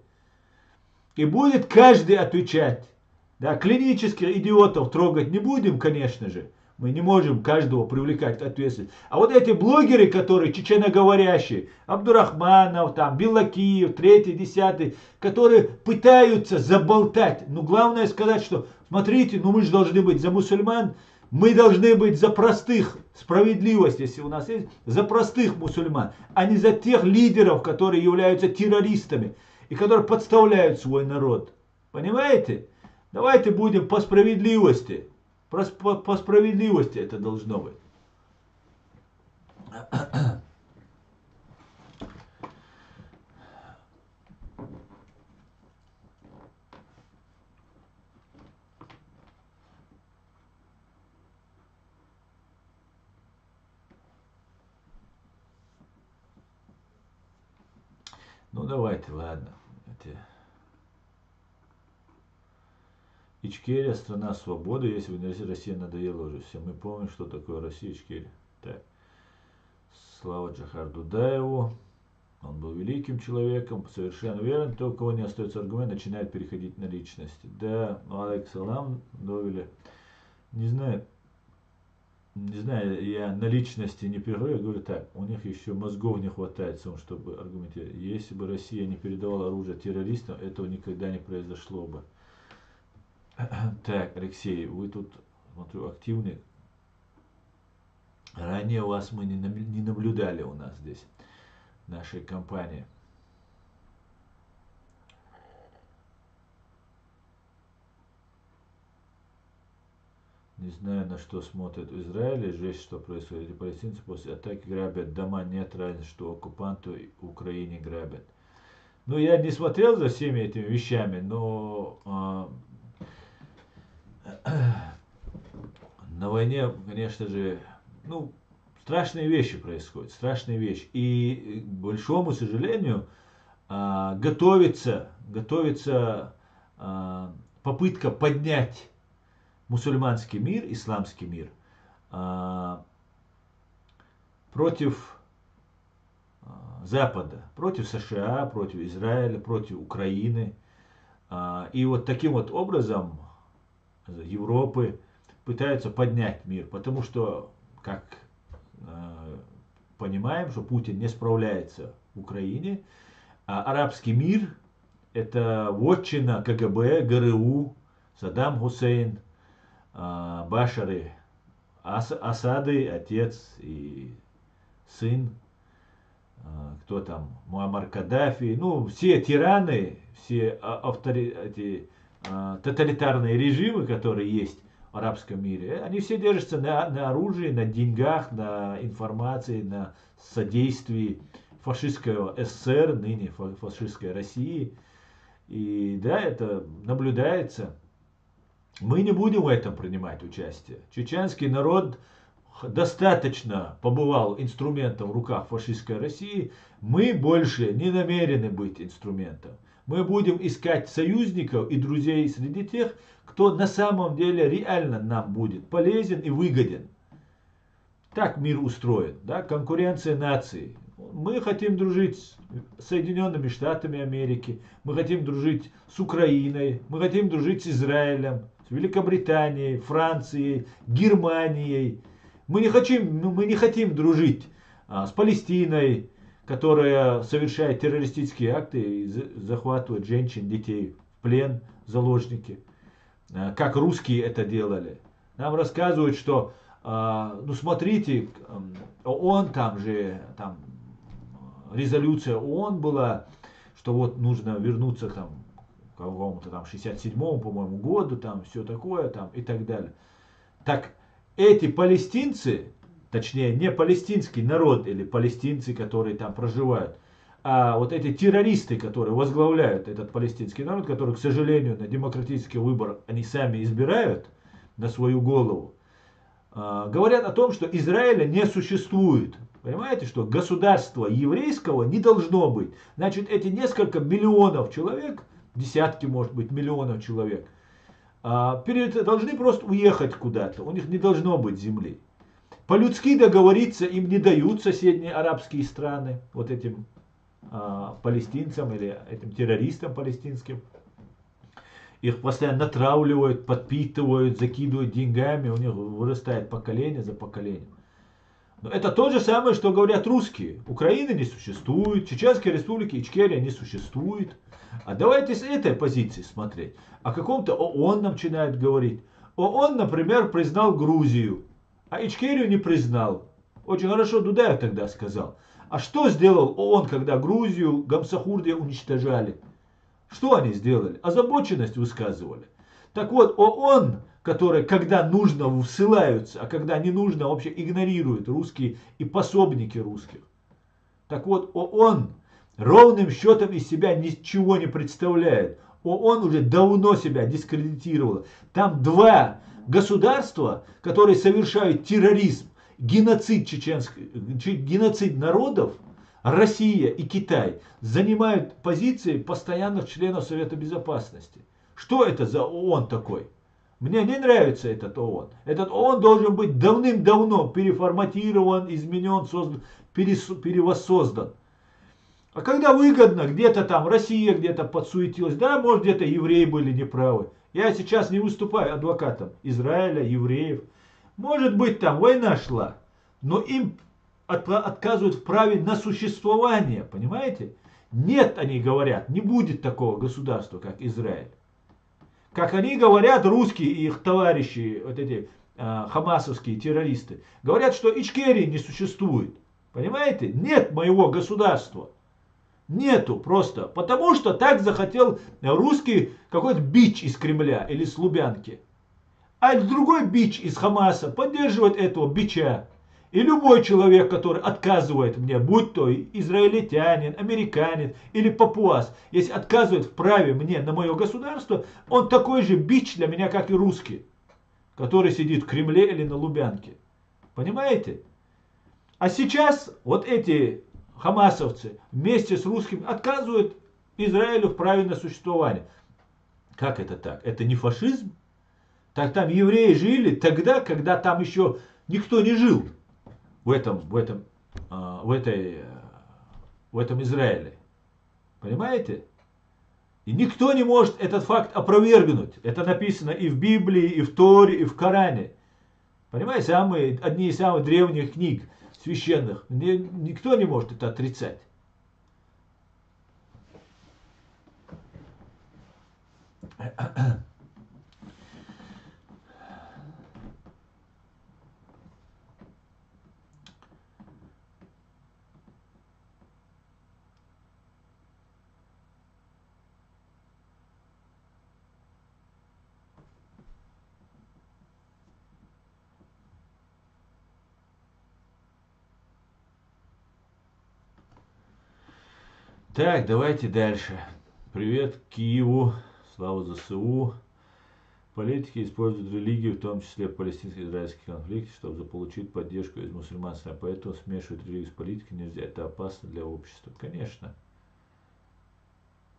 И будет каждый отвечать. Да, клинических идиотов трогать не будем, конечно же. Мы не можем каждого привлекать к ответственности. А вот эти блогеры, которые чеченоговорящие, Абдурахманов, там, Белакиев, 3-й, 10-й, которые пытаются заболтать. Но главное сказать, что смотрите, ну мы же должны быть за мусульман, мы должны быть за простых, справедливость, если у нас есть, за простых мусульман, а не за тех лидеров, которые являются террористами и которые подставляют свой народ. Понимаете? Давайте будем по справедливости. По справедливости это должно быть. Ну давайте, ладно. Ичкерия, страна свободы, если бы Россия надоела уже всем. Мы помним, что такое Россия, Ичкерия. Так. Слава Джахар Дудаеву. Он был великим человеком, совершенно верен. Только у кого не остается аргумент, начинает переходить на личности. Да, алейкум салам, Довели. Не знаю, я на личности не перехожу, я говорю так, у них еще мозгов не хватает, чтобы аргументировать. Если бы Россия не передавала оружие террористам, этого никогда не произошло бы. Так, Алексей, вы тут, смотрю, активны. Ранее вас мы не наблюдали у нас здесь, в нашей компании. Не знаю, на что смотрят в Израиле, жесть, что происходит. Эти палестинцы после атаки грабят дома, нет разницы, что оккупанты в Украине грабят. Ну, я не смотрел за всеми этими вещами, но на войне, конечно же, ну, страшные вещи происходят, страшные вещи. И, к большому сожалению, готовится попытка поднять мусульманский мир, исламский мир против Запада, против США, против Израиля, против Украины. И вот таким вот образом Европы пытаются поднять мир, потому что, как понимаем, что Путин не справляется в Украине, а арабский мир это вотчина КГБ, ГРУ, Саддам Хусейн, Башары, Асады, отец и сын, кто там, Муаммар Каддафи, ну, все тираны, все тоталитарные режимы, которые есть в арабском мире, они все держатся на оружии, на деньгах, на информации, на содействии фашистского СССР, ныне фашистской России. И да, это наблюдается. Мы не будем в этом принимать участие. Чеченский народ достаточно побывал инструментом в руках фашистской России. Мы больше не намерены быть инструментом. Мы будем искать союзников и друзей среди тех, кто на самом деле реально нам будет полезен и выгоден. Так мир устроен, да? Конкуренция наций. Мы хотим дружить с Соединенными Штатами Америки, мы хотим дружить с Украиной, мы хотим дружить с Израилем, с Великобританией, Францией, Германией. Мы не хотим дружить с Палестиной, которая совершает террористические акты и захватывает женщин, детей в плен, заложники. Как русские это делали. Нам рассказывают, что, ну смотрите, ООН там резолюция ООН была, что вот нужно вернуться там к какому-то там 67-му, по-моему, году, там все такое, там и так далее. Так эти палестинцы, точнее не палестинский народ или палестинцы, которые там проживают, а вот эти террористы, которые возглавляют этот палестинский народ, который, к сожалению, на демократический выбор они сами избирают на свою голову, говорят о том, что Израиля не существует. Понимаете, что государства еврейского не должно быть. Значит, эти несколько миллионов человек, десятки, может быть, миллионов человек, должны просто уехать куда-то. У них не должно быть земли. По-людски договориться им не дают соседние арабские страны, вот этим палестинцам или этим террористам палестинским. Их постоянно натравливают, подпитывают, закидывают деньгами, у них вырастает поколение за поколением. Но это то же самое, что говорят русские. Украины не существует, Чеченской республики Ичкерия не существует. А давайте с этой позиции смотреть. О каком-то ООН начинают говорить. ООН, например, признал Грузию, а Ичкерию не признал. Очень хорошо Дудаев тогда сказал. А что сделал ООН, когда Грузию, Гамсахурдия уничтожали? Что они сделали? Озабоченность высказывали. Так вот, ООН, которые, когда нужно, ссылаются, а когда не нужно, вообще игнорируют русские и пособники русских. Так вот, ООН ровным счетом из себя ничего не представляет. ООН уже давно себя дискредитировало. Там два государства, которые совершают терроризм, геноцид народов, Россия и Китай, занимают позиции постоянных членов Совета Безопасности. Что это за ООН такой? Мне не нравится этот ООН. Этот ООН должен быть давным-давно переформатирован, изменен, перевоссоздан. А когда выгодно, где-то там Россия где-то подсуетилась, да, может где-то евреи были неправы. Я сейчас не выступаю адвокатом Израиля, евреев. Может быть там война шла, но им отказывают в праве на существование, понимаете? Нет, они говорят, не будет такого государства, как Израиль. Как они говорят, русские и их товарищи, вот эти хамасовские террористы, говорят, что Ичкерии не существует. Понимаете? Нет моего государства. Нету просто. Потому что так захотел русский какой-то бич из Кремля или с Лубянки. А другой бич из Хамаса поддерживает этого бича. И любой человек, который отказывает мне, будь то израильтянин, американец или папуас, если отказывает в праве мне на мое государство, он такой же бич для меня, как и русский, который сидит в Кремле или на Лубянке. Понимаете? А сейчас вот эти хамасовцы вместе с русскими отказывают Израилю в праве на существование. Как это так? Это не фашизм? Так там евреи жили тогда, когда там еще никто не жил в этом Израиле. Понимаете? И никто не может этот факт опровергнуть. Это написано и в Библии, и в Торе, и в Коране. Понимаете? Одни из самых древних книг священных. Никто не может это отрицать. Так, давайте дальше. Привет Киеву, слава ЗСУ. Политики используют религию, в том числе палестинско-израильский конфликт, чтобы заполучить поддержку из мусульманства. Поэтому смешивать религию с политикой нельзя. Это опасно для общества. Конечно.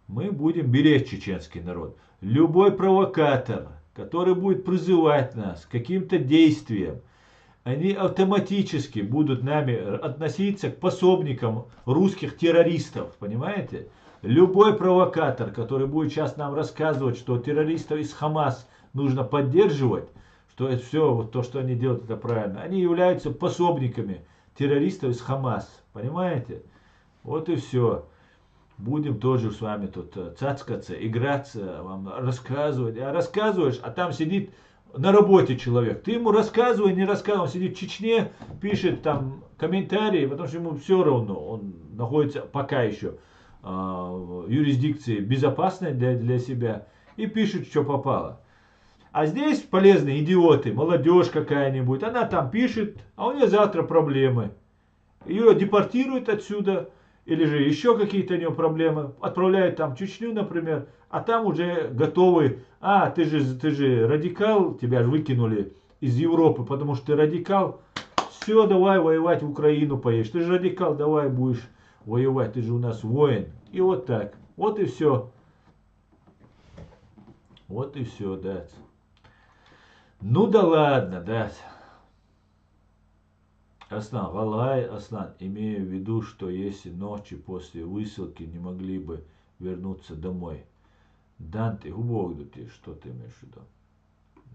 Мы будем беречь чеченский народ. Любой провокатор, который будет призывать нас к каким-то действиям, они автоматически будут нами относиться к пособникам русских террористов, понимаете? Любой провокатор, который будет сейчас нам рассказывать, что террористов из Хамас нужно поддерживать, что это все, вот то, что они делают, это правильно, они являются пособниками террористов из Хамас, понимаете? Вот и все. Будем тоже с вами тут цацкаться, играться, вам рассказывать. А рассказываешь, а там сидит на работе человек. Ты ему рассказывай, не рассказывай. Он сидит в Чечне, пишет там комментарии, потому что ему все равно. Он находится пока еще в юрисдикции безопасной для себя и пишет, что попало. А здесь полезные идиоты, молодежь какая-нибудь, она там пишет, а у нее завтра проблемы. Ее депортируют отсюда, или же еще какие-то у нее проблемы, отправляют там в Чечню, например, а там уже готовы, ты же радикал, тебя же выкинули из Европы, потому что ты радикал, все, давай воевать в Украину поедешь. Ты же радикал, давай будешь воевать, ты же у нас воин. И вот так. Вот и все. Вот и все, да. Ну да ладно, да. Аслан, валай, Аслан, имею в виду, что если ночи после высылки не могли бы вернуться домой. Данте, Богу ты, что ты имеешь в виду?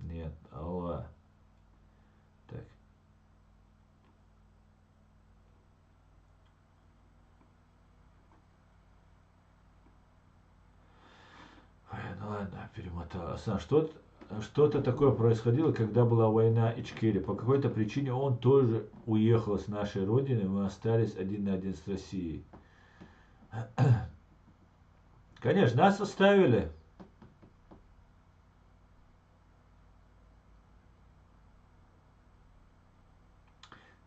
Нет, Аллах. Так. Ой, ну ладно, перемотал. Аслан, что-то такое происходило, когда была война Ичкерия. По какой-то причине он тоже уехал с нашей родины, мы остались один на один с Россией. Конечно, нас оставили.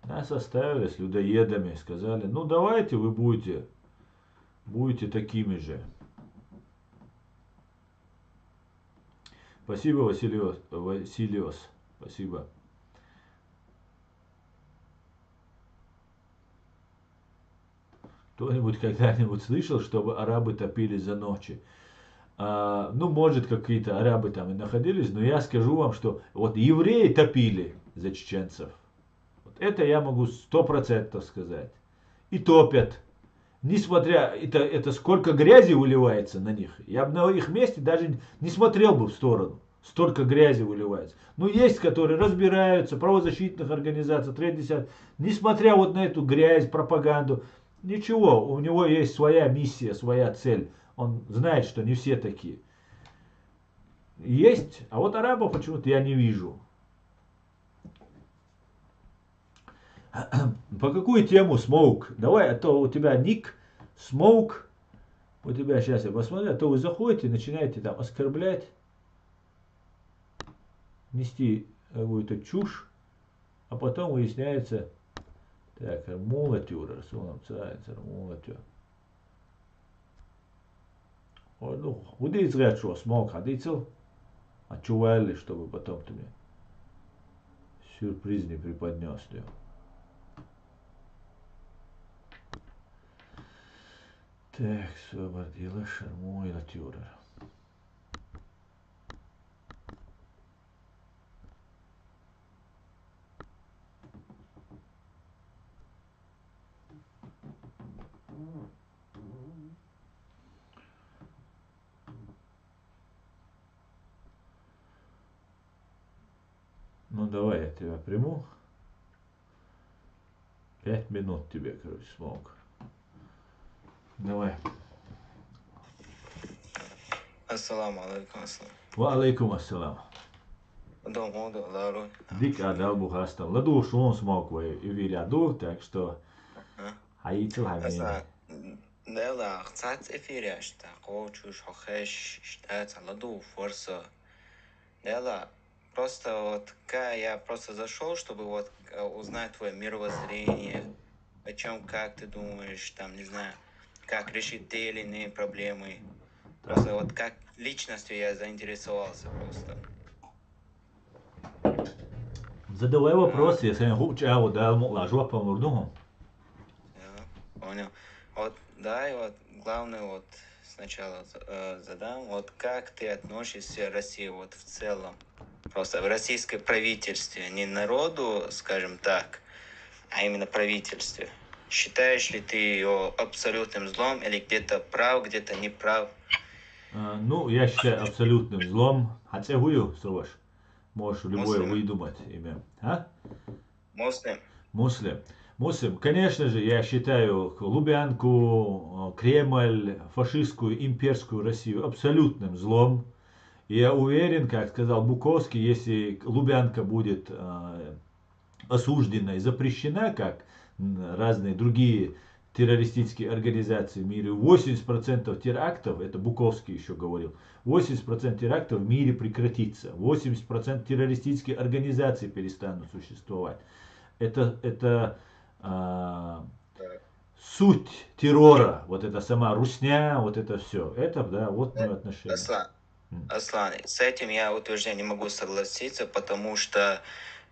Нас оставили с людоедами, сказали, ну давайте вы будете такими же. Спасибо, Василиос. Спасибо. Кто-нибудь когда-нибудь слышал, чтобы арабы топили за ночи? Ну, может, какие-то арабы там и находились, но я скажу вам, что вот евреи топили за чеченцев. Вот это я могу 100% сказать. И топят. Несмотря, это сколько грязи выливается на них. Я бы на их месте даже не смотрел бы в сторону. Столько грязи выливается. Но есть, которые разбираются, правозащитных организаций, третий, несмотря вот на эту грязь, пропаганду, ничего, у него есть своя миссия, своя цель. Он знает, что не все такие. Есть, а вот арабов почему-то я не вижу. По какую тему Smoke? Давай, а то у тебя ник Smoke. У тебя сейчас я посмотрю, а то вы заходите, начинаете там оскорблять, нести какую-то чушь, а потом выясняется, так, мулатюр, мулатюр. Ну, удить зря, что Smoke ходицел, а чували, чтобы потом ты мне сюрприз не преподнес. Так, свободила шарму и латюрер. Ну давай я тебя приму. 5 минут тебе, короче, Smoke. Давай. Assalamu alaikum. Ва алейкум ассалам. Domo Laro. Дик адал бухастам. Ладу шон Smoke вы и виряду, так что хаицел хамин. Дела хцац эфиряшта. Коучуш хохеш штац ладу форса. Дела просто вот я просто зашел, чтобы вот узнать твое мировоззрение, о чем, как ты думаешь, там, не знаю, как решить те или иные проблемы. Просто вот как личностью я заинтересовался просто. Задавай вопрос, если я хочу, вот дал ложу по мурду. Понял. Вот, да, и вот главное вот сначала задам, вот как ты относишься к России вот в целом? Просто в российское правительстве, не народу, скажем так, а именно правительстве. Считаешь ли ты ее абсолютным злом или где-то прав, где-то не прав? Ну, я считаю абсолютным злом. Хотя хую, Саваш. Можешь любое Муслим. выдумать имя. А? Муслим. Муслим. Муслим. Конечно же, я считаю Лубянку, Кремль, фашистскую, имперскую Россию абсолютным злом. И я уверен, как сказал Буковский, если Лубянка будет осуждена и запрещена, как разные другие террористические организации в мире, 80% терактов, это Буковский еще говорил, 80% терактов в мире прекратится, 80% террористических организаций перестанут существовать. Это суть террора, вот это сама русня, вот это все. Это, да, вот мое отношение. Аслан, с этим я утверждение не могу согласиться, потому что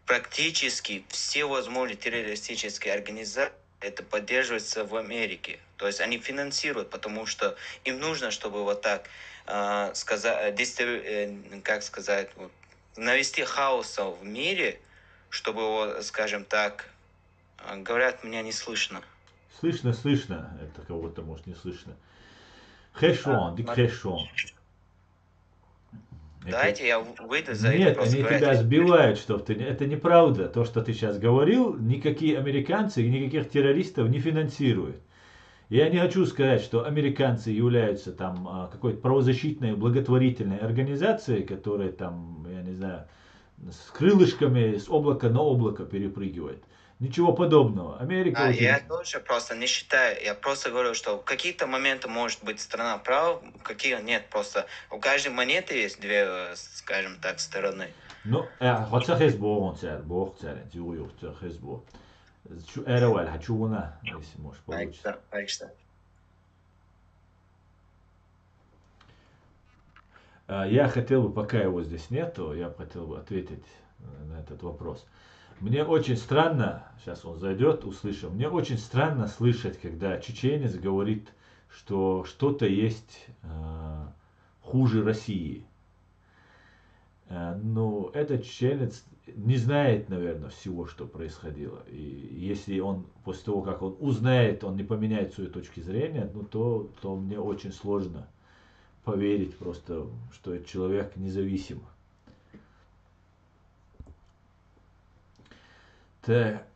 практически все возможные террористические организации это поддерживается в Америке. То есть они финансируют, потому что им нужно, чтобы вот так сказать, как сказать, вот, навести хаоса в мире, чтобы, вот, скажем так, говорят, меня не слышно. Слышно, слышно. Это кого-то, может, не слышно. Хэшон, дик хэшон. Это... Дайте я выйду за это, Нет, просто они говорят, тебя сбивают, что ты... Это неправда. То, что ты сейчас говорил, никакие американцы и никаких террористов не финансируют. Я не хочу сказать, что американцы являются там какой-то правозащитной, благотворительной организацией, которая там, я не знаю, с крылышками с облака на облако перепрыгивает. Ничего подобного. Америка Я очень... тоже просто не считаю, я просто говорю, что в какие-то моменты может быть страна права, в какие нет, просто у каждой монеты есть две, скажем так, стороны. Ну, хотя Хесбо, он царь, Бог царь, Тюрьев, Хесбо. Эраваль, хочу она, если может получится. Конечно. Я хотел бы, пока его здесь нету, я бы хотел бы ответить на этот вопрос. Мне очень странно, сейчас он зайдет, услышим, мне очень странно слышать, когда чеченец говорит, что что-то есть хуже России. Ну, этот чеченец не знает, наверное, всего, что происходило. И если он, после того, как он узнает, он не поменяет своей точки зрения, ну, то мне очень сложно поверить просто, что этот человек независим. Так,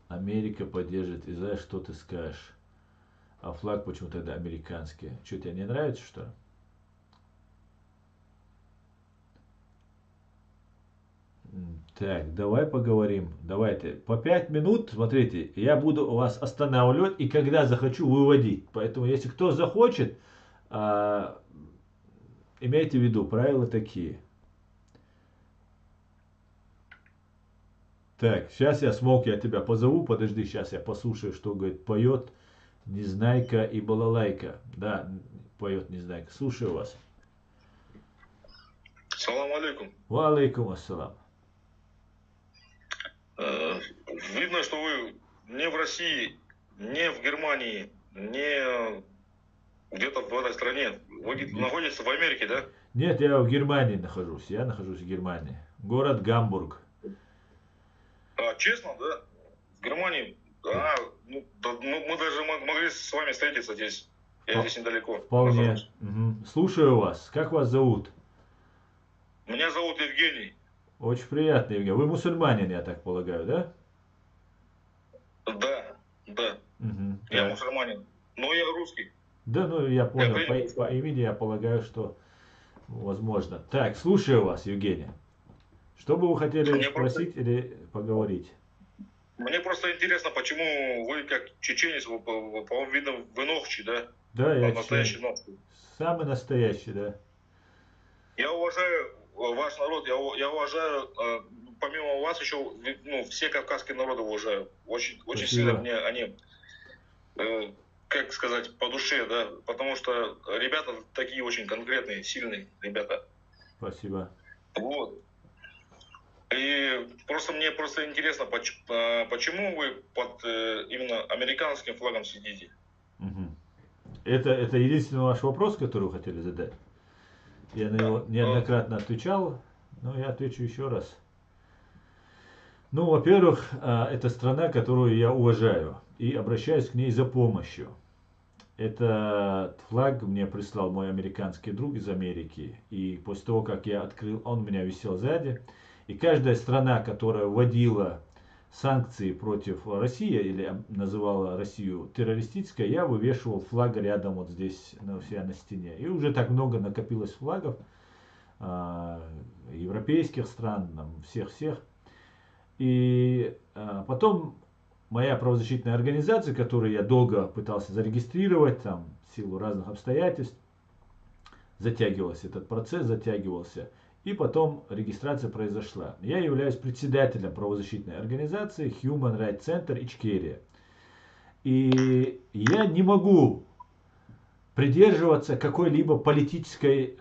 Америка поддержит Израиль, что ты скажешь? А флаг почему тогда американский? Что, тебе не нравится, что ли? Так, давай поговорим. Давайте по 5 минут, смотрите, я буду вас останавливать и когда захочу выводить. Поэтому, если кто захочет, имейте в виду, правила такие. Так, сейчас я, Смок, я тебя позову, подожди, сейчас я послушаю, что, говорит, поет Незнайка и Балалайка. Да, поет Незнайка. Слушаю вас. Салам алейкум. Ва алейкум ассалам. Видно, что вы не в России, не в Германии, не где-то в этой стране. Вы находитесь в Америке, да? Нет, я в Германии нахожусь. Я нахожусь в Германии. Город Гамбург. Честно, да? В Германии. Ну, да, мы даже могли с вами встретиться здесь. Я здесь недалеко Вполне. нахожусь. Угу. Слушаю вас. Как вас зовут? Меня зовут Евгений. Очень приятно, Евгений. Вы мусульманин, я так полагаю, да? Да, да. Угу. Я мусульманин. Но я русский. Да, ну я понял. Я По имени я полагаю, что возможно. Так, слушаю вас, Евгений. Что бы вы хотели Мне спросить или поговорить? Мне просто интересно, почему вы как чеченец, по-моему, видно, вы ногчи, да? Да, я Настоящий чеченец. ногчи. Самый настоящий, да. Я уважаю ваш народ, я уважаю, помимо вас еще, ну, все кавказские народы уважаю. Очень сильно мне они, как сказать, по душе, да, потому что ребята такие очень конкретные, сильные ребята. Спасибо. Вот. И мне интересно, почему вы под именно американским флагом сидите? Угу. Это единственный ваш вопрос, который вы хотели задать? Я на него неоднократно отвечал, но я отвечу еще раз. Ну, во-первых, это страна, которую я уважаю и обращаюсь к ней за помощью. Этот флаг мне прислал мой американский друг из Америки. И после того, как я открыл, он у меня висел сзади. И каждая страна, которая вводила санкции против России или называла Россию террористической, я вывешивал флаг рядом вот здесь, у себя на стене. И уже так много накопилось флагов европейских стран, всех-всех. И потом моя правозащитная организация, которую я долго пытался зарегистрировать, там, в силу разных обстоятельств, затягивался этот процесс, затягивался. И потом регистрация произошла. Я являюсь председателем правозащитной организации Human Rights Center Ичкерия. И я не могу придерживаться какой-либо политической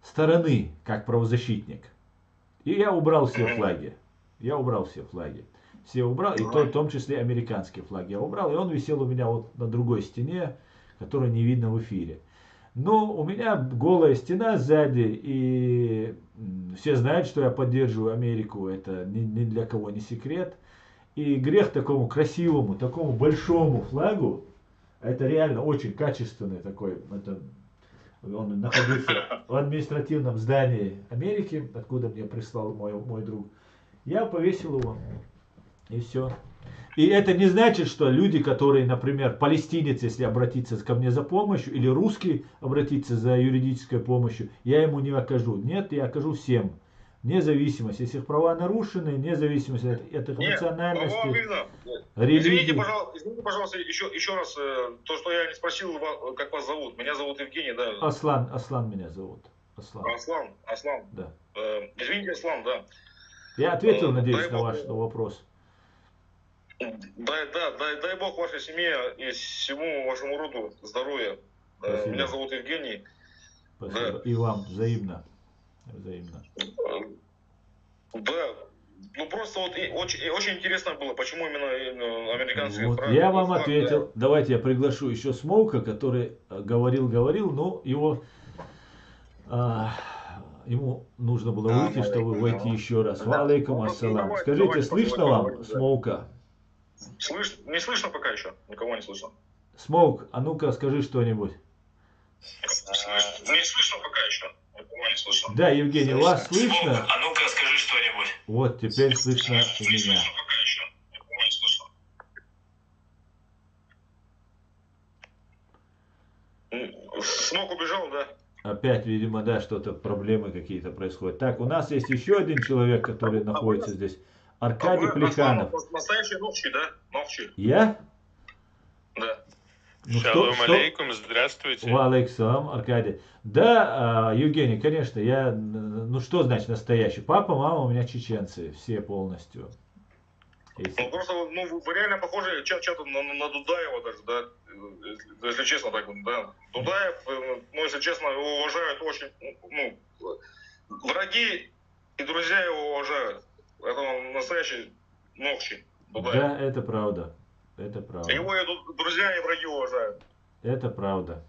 стороны, как правозащитник. И я убрал все флаги. Я убрал все флаги. Все убрал, и в том числе американские флаги я убрал. И он висел у меня вот на другой стене, которую не видно в эфире. Но у меня голая стена сзади, и все знают, что я поддерживаю Америку. Это ни для кого не секрет. И грех такому красивому, такому большому флагу, это реально очень качественный такой, он находится в административном здании Америки, откуда мне прислал мой друг. Я повесил его, и все. И это не значит, что люди, которые, например, палестинец, если обратиться ко мне за помощью, или русский обратиться за юридической помощью, я ему не окажу. Нет, я окажу всем. Вне зависимости, если их права нарушены, вне зависимости от их национальности, религии. Извините, пожалуйста, еще раз, то, что я не спросил, как вас зовут. Меня зовут Евгений, да? Аслан меня зовут. Аслан. Да. Извините, Аслан, да. Я ответил, надеюсь, на ваш вопрос. Дай Бог вашей семье и всему вашему роду здоровья. Спасибо. Меня зовут Евгений. Спасибо. Да. И вам взаимно. Взаимно. Да. Ну просто вот очень интересно было, почему именно американские вот я вам ответил. Да. Давайте я приглашу еще Смоука, который говорил, но ему нужно было выйти, чтобы войти еще раз. Ва алейкум ассалам. Скажите, слышно вам, Смоука? Не слышно пока еще. Никого не слышно. Смоук, а ну-ка скажи что-нибудь. Не слышно пока еще. Никого не слышно. Да, Евгений, вас слышно? Смоук, а ну-ка скажи что-нибудь. Вот, теперь слышно и меня. Не слышно пока еще. Никого не слышно. Смоук убежал, да? Опять, видимо, да, что-то, проблемы какие-то происходят. Так, у нас есть еще один человек, который находится здесь. Аркадий Плеханов. Настоящий Нохчи, да? Нохчи. Я? Да. Ну, Шалом алейкум, здравствуйте. Ва алейкум, Аркадий. Да, Евгений, конечно, я, ну что значит настоящий? Папа, мама у меня чеченцы, все полностью. Ну просто, ну вы реально похожи чем-то на Дудаева даже, да, если честно так, да. Дудаев, ну если честно, его уважают очень, ну, враги и друзья его уважают. Это он настоящий Нохчи. Дудаев. Да, это правда. Это правда. Его и друзья и враги уважают. Это правда.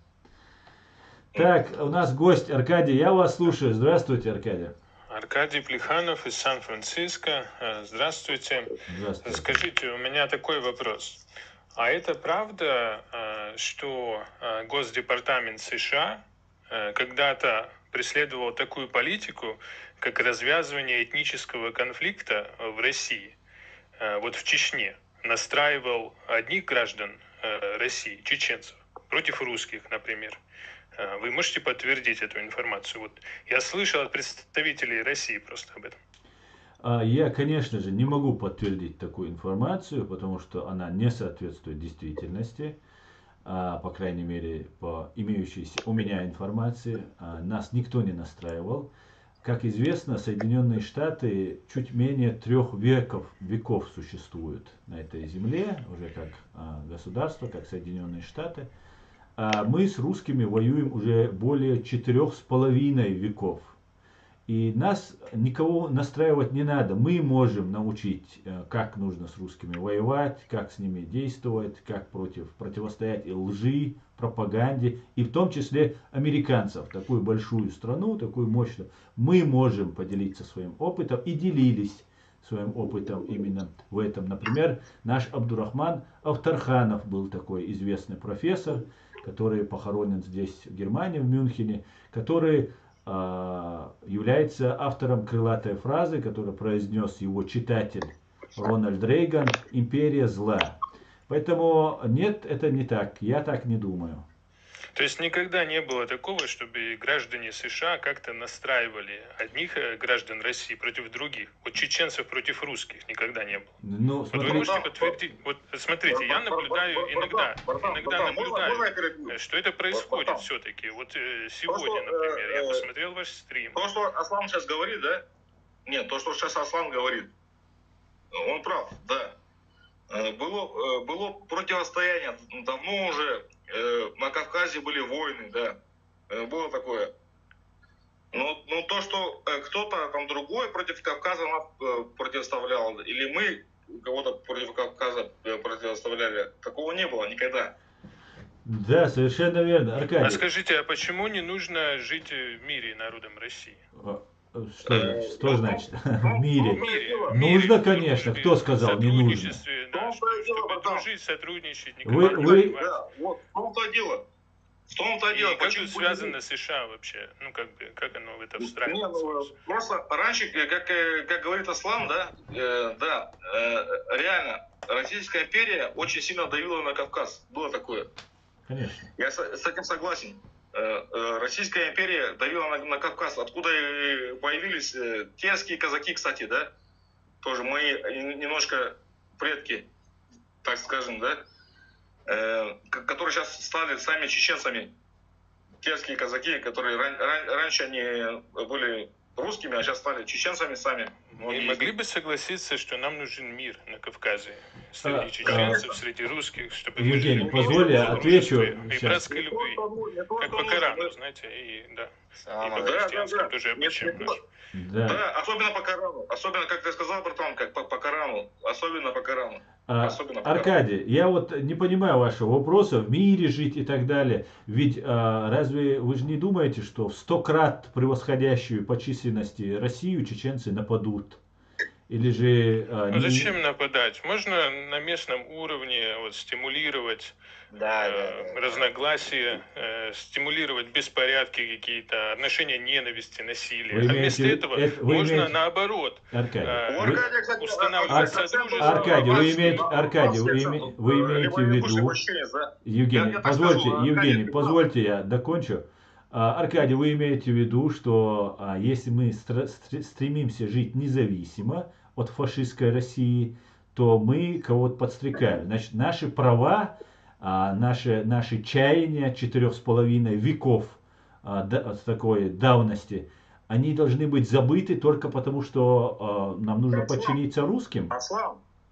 Так, у нас гость Аркадий, я вас слушаю. Здравствуйте, Аркадий. Аркадий Плеханов из Сан-Франциско. Здравствуйте. Здравствуйте. Скажите, у меня такой вопрос. А это правда, что Госдепартамент США когда-то преследовал такую политику, как развязывание этнического конфликта в России, вот в Чечне? Настраивал одних граждан России, чеченцев, против русских, например. Вы можете подтвердить эту информацию? Вот я слышал от представителей России просто об этом. Я, конечно же, не могу подтвердить такую информацию, потому что она не соответствует действительности, по крайней мере, по имеющейся у меня информации. Нас никто не настраивал. Как известно, Соединенные Штаты чуть менее 3 веков существуют на этой земле, уже как государство, как Соединенные Штаты. А мы с русскими воюем уже более 4,5 веков. И нас никого настраивать не надо. Мы можем научить, как нужно с русскими воевать, как с ними действовать, как противостоять и лжи, пропаганде, и в том числе американцев. Такую большую страну, такую мощную. Мы можем поделиться своим опытом и делились своим опытом именно в этом. Например, наш Абдурахман Автарханов был такой известный профессор, который похоронен здесь, в Германии, в Мюнхене, который является автором крылатой фразы, которую произнес его читатель Рональд Рейган: «Империя зла». Поэтому нет, это не так. Я так не думаю. То есть никогда не было такого, чтобы граждане США как-то настраивали одних граждан России против других. Вот чеченцев против русских никогда не было. Ну, вот вы можете подтвердить? Вот смотрите, я наблюдаю иногда наблюдаю, что это происходит все-таки. Вот сегодня, например, я посмотрел ваш стрим. То, что Аслан сейчас говорит, да? Нет, то, что сейчас Аслан говорит, он прав, да. Было противостояние давно уже на Кавказе были войны, да. Было такое. Но то, что кто-то там другой против Кавказа нас противоставлял, или мы кого-то против Кавказа противоставляли, такого не было никогда. Да, совершенно верно. Аркадий. А скажите, а почему не нужно жить в мире народам России? Что значит в мире? В Нужно, конечно. Кто сказал не нужно? Да, чтобы дружить, сотрудничать, Вы... Да, вот в том-то дело. В том-то дело. И как тут связано с США вообще? Ну, как оно в это встраивается? Просто раньше, как говорит Аслан, да, реально, Российская империя очень сильно давила на Кавказ. Было такое. Конечно. Я с этим согласен. Российская империя давила на Кавказ. Откуда появились терские казаки, кстати, да? Тоже мои немножко предки, так скажем, да? Которые сейчас стали сами чеченцами. Терские казаки, которые раньше они были русскими, а сейчас стали чеченцами сами. Мы могли бы согласиться, что нам нужен мир на Кавказе среди чеченцев, среди русских, чтобы Евгений, мы позволь, я отвечу. И братской любви, как по Корану, знаете, и по христианским тоже обычаям нашим. Да, особенно по Корану. Особенно, как ты сказал, братан, как по Корану. Особенно по Корану. Аркадий, я вот не понимаю вашего вопроса, в мире жить и так далее. Ведь разве вы же не думаете, что в 100 крат превосходящую по численности Россию чеченцы нападут? Или же... Зачем нападать? Можно на местном уровне стимулировать разногласия, стимулировать беспорядки какие-то, отношения ненависти, насилия. А вместо этого можно наоборот устанавливать содружество. Аркадий, вы имеете в виду... Евгений, позвольте я докончу. Аркадий, вы имеете в виду, что если мы стремимся жить независимо от фашистской России, то мы кого-то подстрекаем. Значит, наши права, наши чаяния 4,5 веков такой давности, они должны быть забыты только потому, что нам нужно подчиниться русским.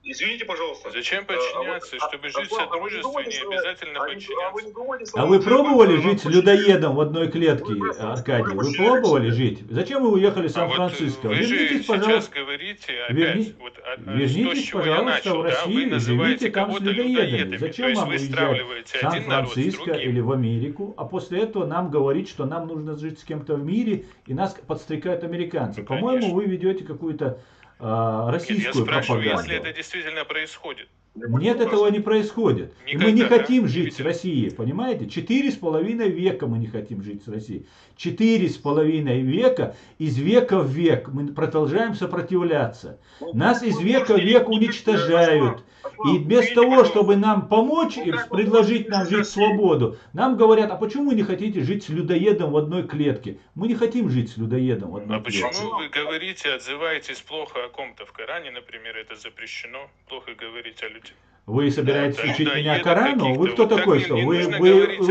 Извините, пожалуйста. Зачем подчиняться? Чтобы жить в содружестве, не обязательно подчиняться. А вы пробовали жить с людоедом в одной клетке, Аркадий? Вы пробовали жить? Зачем вы уехали в Сан-Франциско? Вы вернитесь, же сейчас говорите опять, вернитесь, пожалуйста, в Россию и живите там с людоедами. Зачем вам уезжать в Сан-Франциско или в Америку, а после этого нам говорить, что нам нужно жить с кем-то в мире, и нас подстрекают американцы? По-моему, вы ведете какую-то российскую пропаганду. Если это действительно происходит. Нет, этого не происходит. Никогда, мы не хотим жить с Россией, понимаете? 4,5 века мы не хотим жить с Россией. 4,5 века, из века в век мы продолжаем сопротивляться. Нас из века в век уничтожают. И вместо того, чтобы нам помочь и предложить нам жить в свободу, нам говорят, а почему вы не хотите жить с людоедом в одной клетке? Мы не хотим жить с людоедом в одной клетке. А почему вы говорите, отзываетесь плохо о ком-то? В Коране, например, это запрещено. Плохо говорить о людях. Вы собираетесь учить меня Корану? Вы кто такой? Что? Вы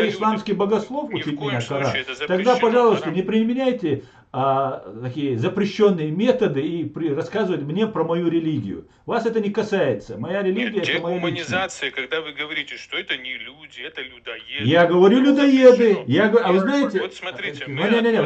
исламский богослов учить меня Корану? Тогда, пожалуйста, не применяйте такие запрещенные методы и рассказывать мне про мою религию. Вас это не касается. Моя религия это моя гуманизация, когда вы говорите, что это не люди, это людоеды. Я говорю людоеды. А вы знаете... Вот смотрите.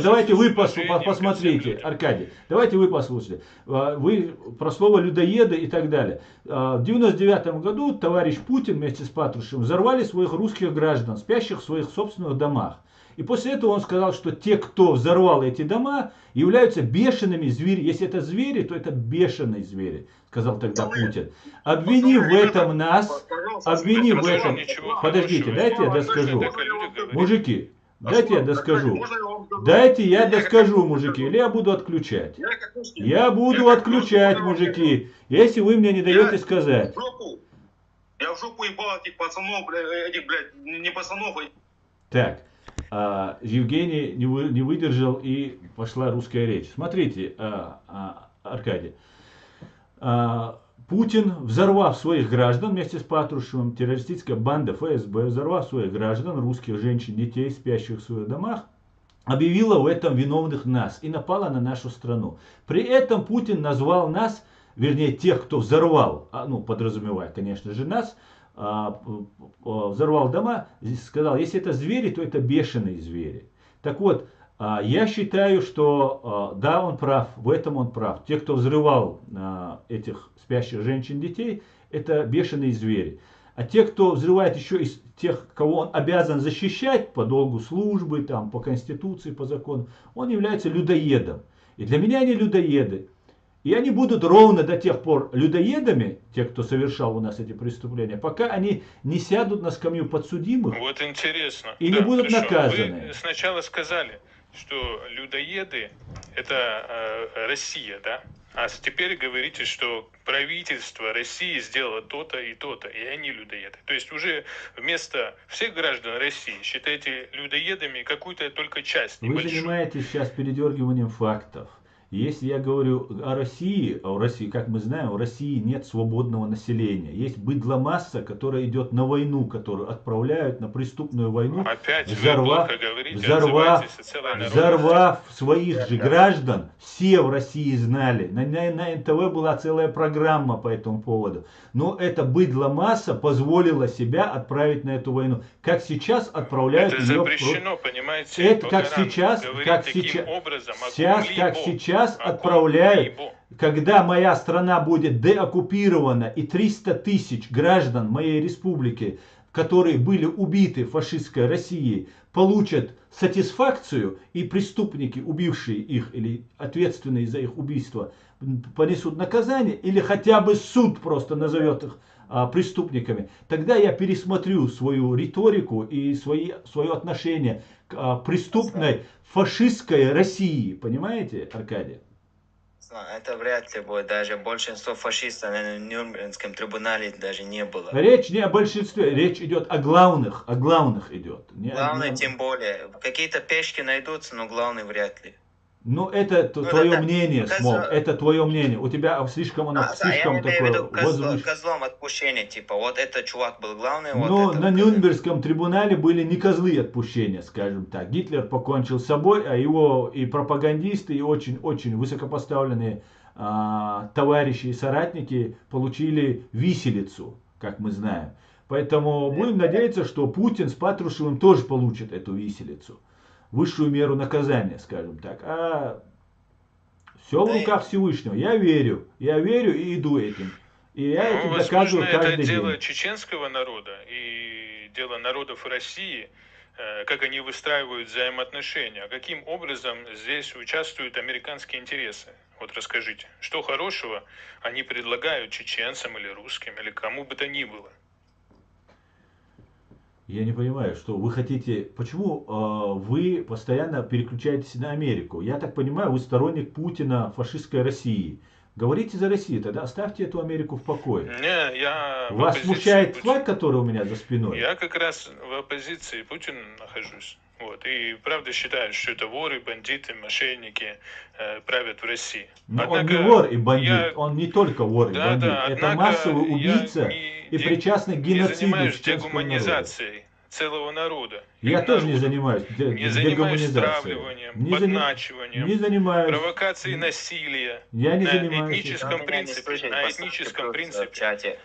Давайте вы посмотрите, Аркадий. Давайте вы послушайте. Вы про слово людоеды и так далее. В 1999 году товарищ Путин вместе с Патрушевым взорвали своих русских граждан, спящих в своих собственных домах. И после этого он сказал, что те, кто взорвал эти дома, являются бешеными зверями. Если это звери, то это бешеные звери, сказал тогда Путин. Обвинив в этом нас, обвинив в этом... Подождите, дайте я доскажу. Мужики, дайте я доскажу. Дайте я доскажу, мужики, или я буду отключать. Я буду отключать, мужики, если вы мне не даете сказать. Я в жопу ебал этих пацанов, этих, блядь, не пацанов, Так. Евгений не выдержал, и пошла русская речь. Смотрите, Аркадий. Путин, взорвав своих граждан вместе с Патрушевым, террористическая банда ФСБ, взорвав своих граждан, русских женщин, детей, спящих в своих домах, объявила в этом виновных нас и напала на нашу страну. При этом Путин назвал нас, вернее тех, кто взорвал, подразумевая, конечно же, нас, взорвал дома, сказал, если это звери, то это бешеные звери. Так вот, я считаю, что да, он прав, в этом он прав. Те, кто взрывал этих спящих женщин, детей, это бешеные звери. А те, кто взрывает еще из тех, кого он обязан защищать по долгу службы, там, по конституции, по закону, он является людоедом. И для меня они людоеды. И они будут ровно до тех пор людоедами, те, кто совершал у нас эти преступления, пока они не сядут на скамью подсудимых. Вот интересно. И не будут наказаны. Вы сначала сказали, что людоеды это Россия, да? А теперь говорите, что правительство России сделало то-то и то-то, и они людоеды. То есть уже вместо всех граждан России считаете людоедами какую-то только часть небольшую. Вы занимаетесь сейчас передергиванием фактов. Если я говорю о России, а у России, как мы знаем, в России нет свободного населения. Есть быдломасса, которая идет на войну, которую отправляют на преступную войну, опять взорвав своих же граждан. Все в России знали. На НТВ была целая программа по этому поводу. Но эта быдломасса позволила себя отправить на эту войну. Как сейчас отправляют это ее... запрещено, понимаете? Это как сейчас отправляют, когда моя страна будет деоккупирована и 300 тысяч граждан моей республики, которые были убиты фашистской Россией, получат сатисфакцию, и преступники, убившие их или ответственные за их убийство, понесут наказание, или хотя бы суд просто назовет их преступниками, тогда я пересмотрю свою риторику и свое отношение к преступной фашистской России. Понимаете, Аркадий? Это вряд ли будет. Даже большинство фашистов на Нюрнбергском трибунале даже не было. Речь не о большинстве, речь идет о главных идет. Главное, тем более. Какие-то пешки найдутся, но главный вряд ли. Ну, это твое мнение, Смолк, это твое мнение. У тебя слишком я такое возвышенное. Козлом отпущения, типа, вот этот чувак был главный. Но на Нюрнбергском трибунале были не козлы отпущения, скажем так. Гитлер покончил с собой, а его и пропагандисты, и очень-очень высокопоставленные товарищи и соратники получили виселицу, как мы знаем. Поэтому будем надеяться, что Путин с Патрушевым тоже получат эту виселицу. Высшую меру наказания, скажем так. А все в руках Всевышнего. Я верю и иду этим. И я этим доказываю каждый день. Это дело чеченского народа и дело народов России, как они выстраивают взаимоотношения. А каким образом здесь участвуют американские интересы? Вот расскажите, что хорошего они предлагают чеченцам или русским, или кому бы то ни было? Я не понимаю, что вы хотите, почему вы постоянно переключаетесь на Америку? Я так понимаю, вы сторонник Путина, фашистской России. Говорите за Россию, тогда оставьте эту Америку в покое. Не, я Вас смущает флаг, который у меня за спиной? Я как раз в оппозиции Путину нахожусь. Вот. И правда считаю, что это воры, бандиты, мошенники правят в России. Но однако, он не вор и бандит, он не только вор и бандит. Это массовый убийца и причастный к геноциду чеченского народа. Целого народа. Я тоже не занимаюсь дегуманизацией. Стравливанием, подначиванием, не занимаюсь. Провокацией насилия. Я не на занимаюсь. Этническом принципе.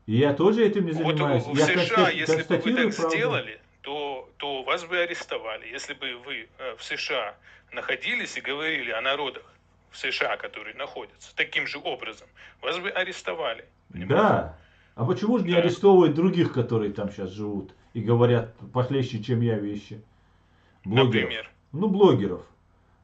Я тоже этим не занимаюсь. Вот в США, если бы вы так сделали, то вас бы арестовали. Если бы вы в США находились и говорили о народах в США, которые находятся таким же образом, вас бы арестовали. Понимаете? Да. А почему же не арестовывают других, которые там сейчас живут и говорят похлеще, чем я, вещи? Блогеров. Например? Ну, блогеров.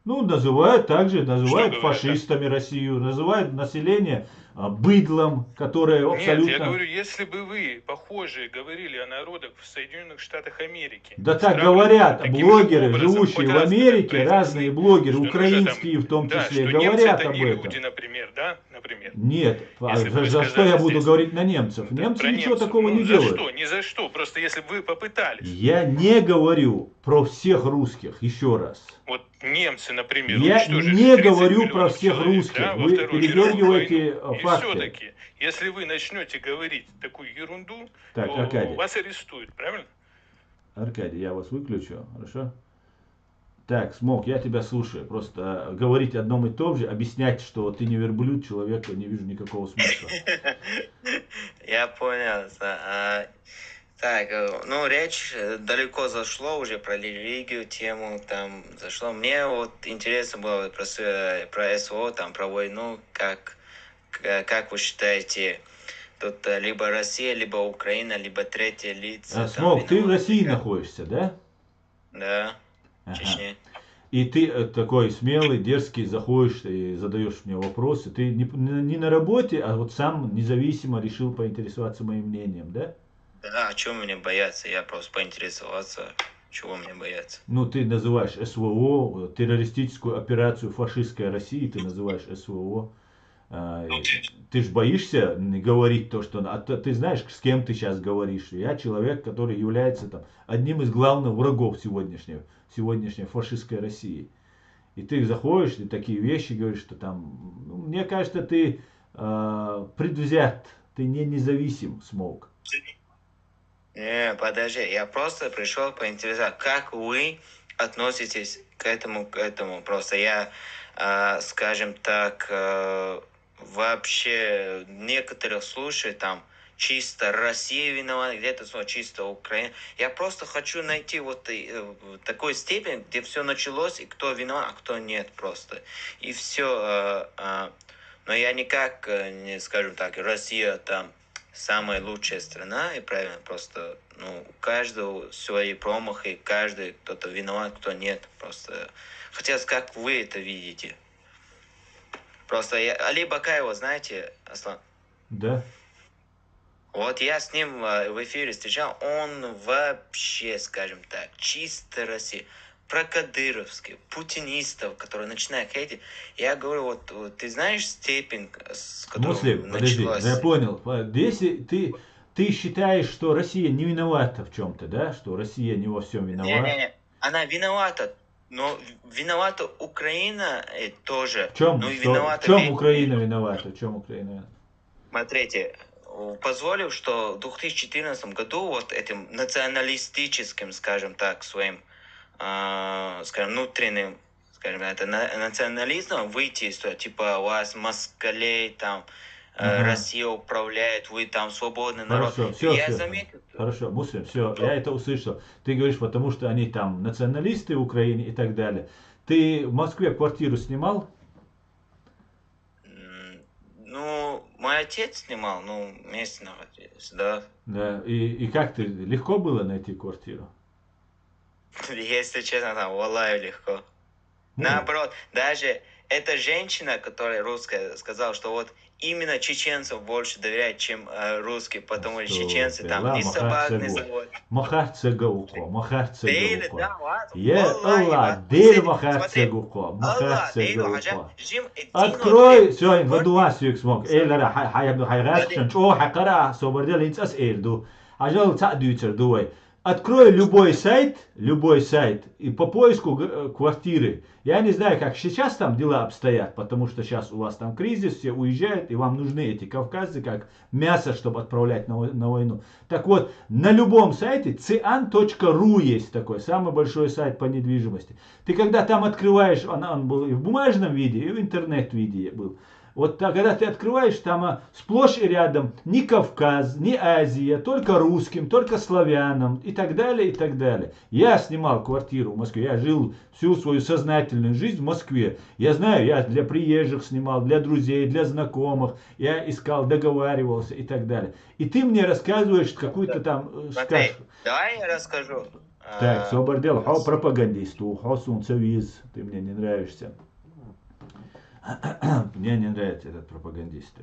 Ну, называют фашистами Россию, называют население быдлом, которое абсолютно... Нет, я говорю, если бы вы похожие говорили о народах в Соединенных Штатах Америки... Да так говорят блогеры, живущие в Америке, разные блогеры, украинские в том числе, говорят об этом. Люди, например, да? Например. Нет, за что я буду говорить на немцев? Немцы ничего такого не делают. За что? Ни за что, просто если бы вы попытались. Я не говорю про всех русских, еще раз. Вот немцы, например, я не говорю про всех русских. Да, вы передергиваете факты. И все-таки, если вы начнете говорить такую ерунду, так, то Аркадий, вас арестуют, правильно? Аркадий, я вас выключу, хорошо? Так, Смолк, я тебя слушаю. Просто говорить одном и том же, объяснять, что ты не верблюд, человека, не вижу никакого смысла. Я понял. речь далеко зашло уже про религию, тему там зашло. Мне вот интересно было про СВО, там, про войну, как вы считаете, тут либо Россия, либо Украина, либо третье лицо. Смок, ты в России находишься, да? Да, Ага. Чечне. И ты такой смелый, дерзкий, заходишь и задаешь мне вопросы. Ты не на работе, а вот сам независимо решил поинтересоваться моим мнением, да? Да, а чего мне бояться? Я просто поинтересоваться, чего мне бояться. Ну, ты называешь СВО, террористическую операцию фашистской России, ты называешь СВО. Ты ж боишься говорить то, что... А ты знаешь, с кем ты сейчас говоришь. Я человек, который является там, одним из главных врагов сегодняшней фашистской России. И ты заходишь, и такие вещи говоришь, что там... Ну, мне кажется, ты предвзят, ты не независим, Смоук. Не, подожди, я просто пришел поинтересоваться, как вы относитесь к этому. Просто я, скажем так, вообще некоторых случаев там чисто Россия виновата, где-то чисто Украина. Я просто хочу найти вот такой степень, где все началось, и кто виноват, а кто нет просто. И все. Но я никак не, скажем так, Россия там самая лучшая страна, и правильно, просто, ну, у каждого свои промахи, каждый кто-то виноват, кто нет, просто. Хотя, как вы это видите? Просто Али Бакаева, знаете, Аслан? Да. Вот я с ним в эфире встречал, он вообще, скажем так, чисто Россия. Про кадыровских, путинистов, которые начинают хейтить. Я говорю, вот ты знаешь степень, с которой Муслим, подожди, я понял. Если ты считаешь, что Россия не виновата в чем-то, да? Что Россия не во всем виновата? Не, она виновата. Но виновата Украина тоже. В чем, ну, виновата в чем Украина виновата? В чем Украина виновата? Смотрите, позволил, что в 2014 году вот этим националистическим, скажем так, своим, скажем, внутренним, скажем, это национализмом выйти, что типа у вас москалей там, Россия управляет, вы там свободный народ. Хорошо, все, я все. заметил. Хорошо, Муслим, все, я это услышал. Ты говоришь, потому что они там националисты в Украине и так далее. Ты в Москве квартиру снимал? Ну, мой отец снимал, ну, вместе находились, да. Да. И как ты, легко было найти квартиру? Если честно, там, валлай, легко. Наоборот, даже эта женщина, которая русская, сказала, что вот именно чеченцев больше доверяют, чем русские, потому что чеченцы там ни собак не заводят. Махарцега уко, махарцега уко. Да, Я Аллах, дыр махарцега уко, махарцега уко. Открой, все, вадуа сюк смог. Эйлера хайрашен, о хакара, собардел инцас эйлду. Ажал цадуйцер дуай. Открой любой сайт, и по поиску квартиры. Я не знаю, как сейчас там дела обстоят, потому что сейчас у вас там кризис, все уезжают, и вам нужны эти кавказцы, как мясо, чтобы отправлять на войну. Так вот, на любом сайте, cian.ru есть такой, самый большой сайт по недвижимости. Ты когда там открываешь, он был и в бумажном виде, и в интернет-виде был. Вот когда ты открываешь, там сплошь и рядом ни Кавказ, ни Азия, только русским, только славянам и так далее, и так далее. Я снимал квартиру в Москве, я жил всю свою сознательную жизнь в Москве. Я знаю, я для приезжих снимал, для друзей, для знакомых, я искал, договаривался и так далее. И ты мне рассказываешь какую-то там... Смотри, давай я расскажу. Так, собордел, пропагандисту, сунцевиз, ты мне не нравишься. Мне не нравится этот пропагандист.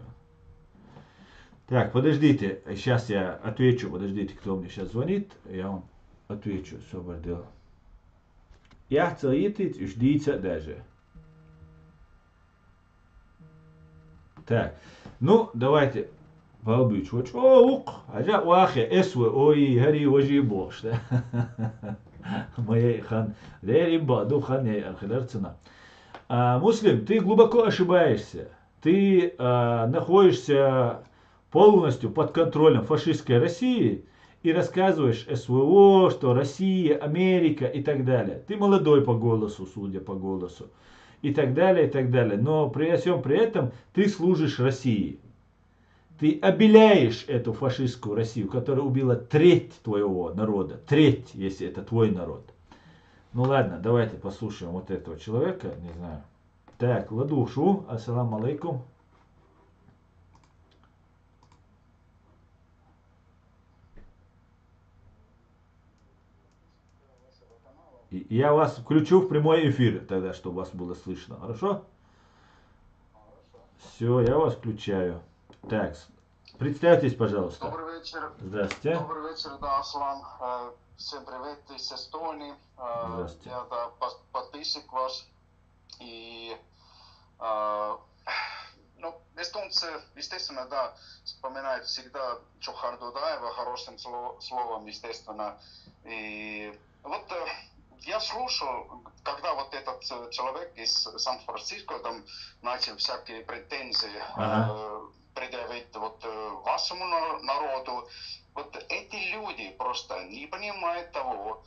Так, подождите, сейчас я отвечу, подождите, кто мне сейчас звонит, я вам отвечу, собордел. Я целитить, ждите даже. Так, ну, давайте, балбич, вот, ук, ажа уахе, эсве, ой, хари, вожи бош, моей хан, дерим баду хан, я хидарцена. Муслим, ты глубоко ошибаешься. Ты находишься полностью под контролем фашистской России и рассказываешь СВО, что Россия, Америка и так далее. Ты молодой по голосу, судя по голосу. И так далее, и так далее. Но при всем при этом ты служишь России. Ты обеляешь эту фашистскую Россию, которая убила треть твоего народа. Треть, если это твой народ. Ну ладно, давайте послушаем вот этого человека, не знаю. Так, Ладушу, ассаламу алейкум. Я вас включу в прямой эфир тогда, чтобы вас было слышно. Хорошо? Все, я вас включаю. Так, представьтесь, пожалуйста. Добрый вечер. Здравствуйте. Добрый вечер, да, Аслан. Всем привет из Эстонии. Здравствуйте. Я да, подписчик ваш. И ну, эстонцы, естественно, да, вспоминают всегда Чохар Дудаева хорошим словом, естественно. И вот я слушал, когда вот этот человек из Сан-Франциско там начал всякие претензии предъявить вот вашему народу. Вот эти люди просто не понимают того,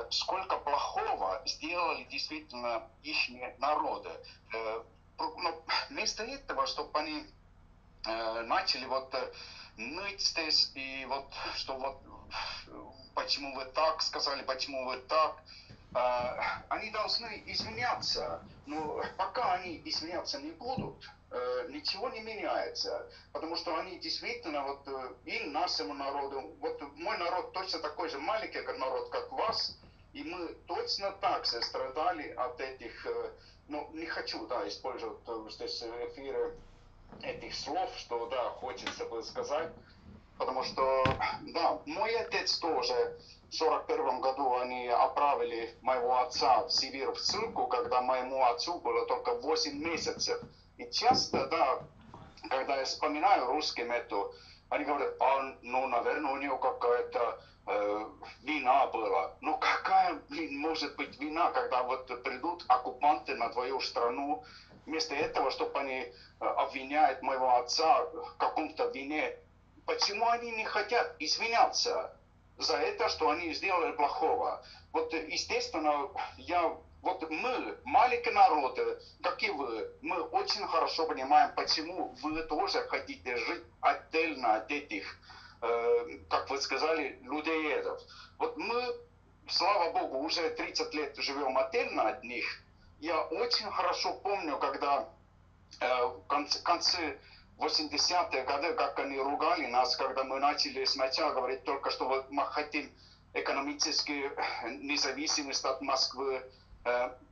сколько плохого сделали действительно их народы. Но вместо этого, чтобы они начали вот ныть здесь и вот, что вот почему вы так сказали, почему вы так, они должны извиняться. Но пока они извиняться не будут, ничего не меняется. Потому что они действительно, вот и нашему народу, вот мой народ точно такой же маленький народ, как вас, и мы точно так же страдали от этих, ну, не хочу, да, использовать здесь в эфире этих слов, что, да, хочется бы сказать, потому что, да, мой отец тоже в 41 году они отправили моего отца в Сибирь в ссылку, когда моему отцу было только 8 месяцев. И часто, да, когда я вспоминаю русским это, они говорят, ну, наверное, у него какая-то вина была. Ну, какая может быть вина, когда вот придут оккупанты на твою страну, вместо этого, чтобы они обвиняют моего отца в каком-то вине. Почему они не хотят извиняться за это, что они сделали плохого? Вот, естественно, вот мы, маленький народ, как и вы, мы очень хорошо понимаем, почему вы тоже хотите жить отдельно от этих, как вы сказали, людоедов. Вот мы, слава богу, уже 30 лет живем отдельно от них. Я очень хорошо помню, когда в конце 80-е годы, как они ругали нас, когда мы начали сначала говорить только, что вот мы хотим экономическую независимость от Москвы.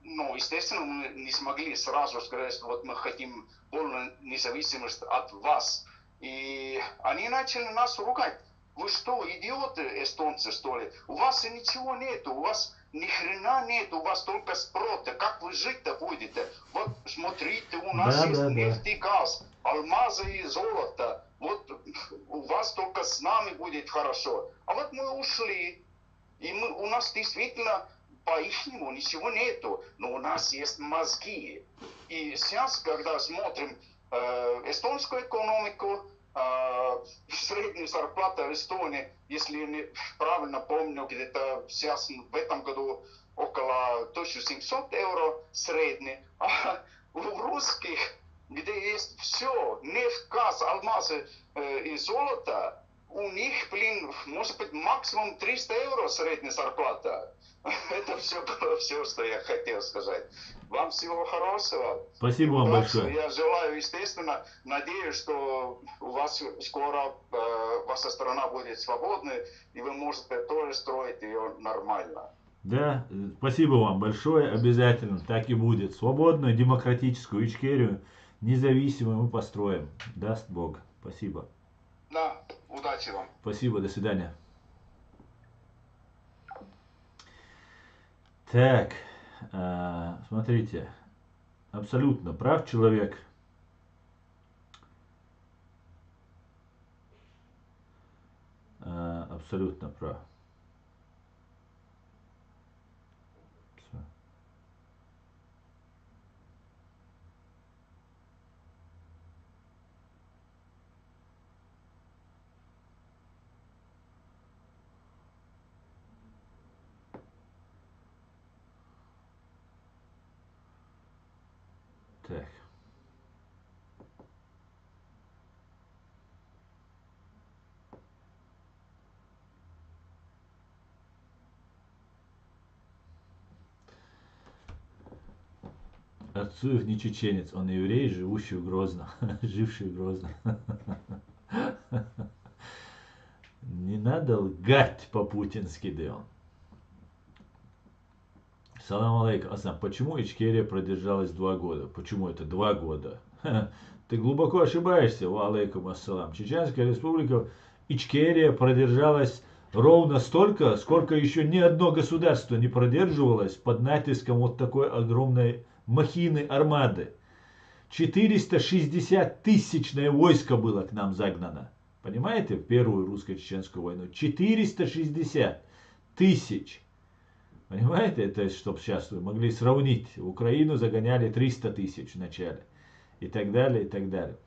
Ну, естественно, мы не смогли сразу сказать, что вот мы хотим полную независимость от вас. И они начали нас ругать. Вы что, идиоты эстонцы, что ли? У вас ничего нету, у вас ни хрена нет, у вас только спроты. Как вы жить-то будете? Вот смотрите, у нас есть нефть и газ, алмазы и золото. Вот у вас только с нами будет хорошо. А вот мы ушли, и у нас действительно по-ихнему ничего нету, но у нас есть мозги. И сейчас, когда смотрим эстонскую экономику, средняя зарплата в Эстонии, если я правильно помню, где-то сейчас в этом году около 1700 евро средний, а у русских, где есть все, нефть, газ, алмазы и золото, у них, блин, может быть, максимум 300 евро средняя зарплата. Это все, что я хотел сказать. Вам всего хорошего. Спасибо вам большое. Я желаю, естественно, надеюсь, что у вас скоро ваша страна будет свободной, и вы можете тоже строить ее нормально. Да, спасибо вам большое. Обязательно так и будет. Свободную, демократическую Ичкерию, независимую мы построим. Даст Бог. Спасибо. Да, удачи вам. Спасибо, до свидания. Так, смотрите, абсолютно прав человек. Абсолютно прав. Всё. Так. Арцуев не чеченец, он еврей, живущий в Грозном. Живший в Грозном. Не надо лгать по-путински, Деон. Салам алейкум. Аслан, почему Ичкерия продержалась 2 года? Почему это 2 года? Ты глубоко ошибаешься, ва алейкум ассалам. Чеченская республика Ичкерия продержалась ровно столько, сколько еще ни одно государство не продерживалось под натиском вот такой огромной махины армады. 460-тысячное войско было к нам загнано. Понимаете, в Первую русско-чеченскую войну. 460 тысяч. Понимаете, это чтобы сейчас вы могли сравнить. В Украину загоняли 300 тысяч в начале. И так далее, и так далее.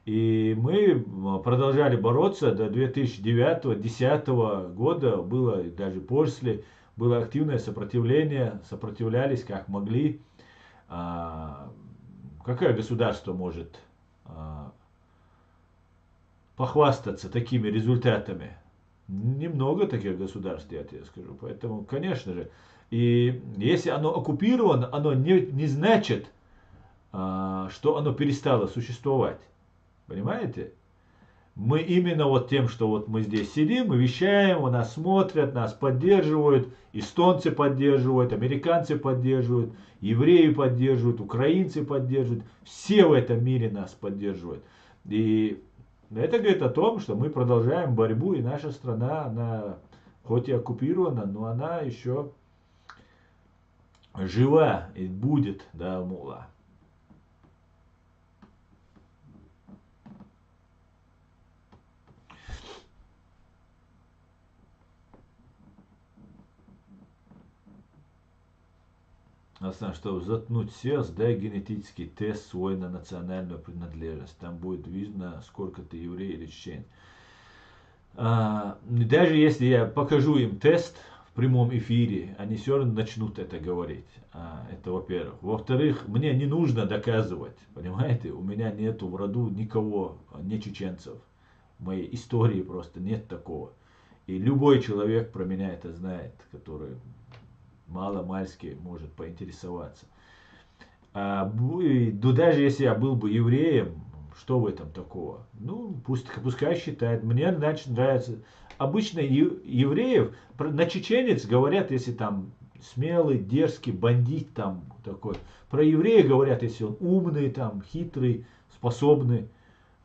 И мы продолжали бороться до 2009-2010 года. Было даже после. Было активное сопротивление. Сопротивлялись как могли. Какое государство может похвастаться такими результатами? Немного таких государств, я тебе скажу. Поэтому, конечно же, и если оно оккупировано, оно не значит, что оно перестало существовать. Понимаете? Мы именно вот тем, что вот мы здесь сидим, мы вещаем, нас смотрят, нас поддерживают, эстонцы поддерживают, американцы поддерживают, евреи поддерживают, украинцы поддерживают, все в этом мире нас поддерживают. И это говорит о том, что мы продолжаем борьбу, и наша страна, она хоть и оккупирована, но она еще жива и будет до Амула. Чтобы заткнуть всех, сдай генетический тест свой на национальную принадлежность. Там будет видно, сколько ты еврей или чеченец. Даже если я покажу им тест в прямом эфире, они все равно начнут это говорить. Это во-первых. Во-вторых, мне не нужно доказывать. Понимаете? У меня нету в роду никого, не чеченцев. В моей истории просто нет такого. И любой человек про меня это знает, который мало-мальски может поинтересоваться. Даже если я был бы евреем, что в этом такого? Ну, пускай считает. Мне, значит, нравится. Обычно евреев, на чеченец говорят, если там смелый, дерзкий, бандит там такой. Про еврея говорят, если он умный, там, хитрый, способный.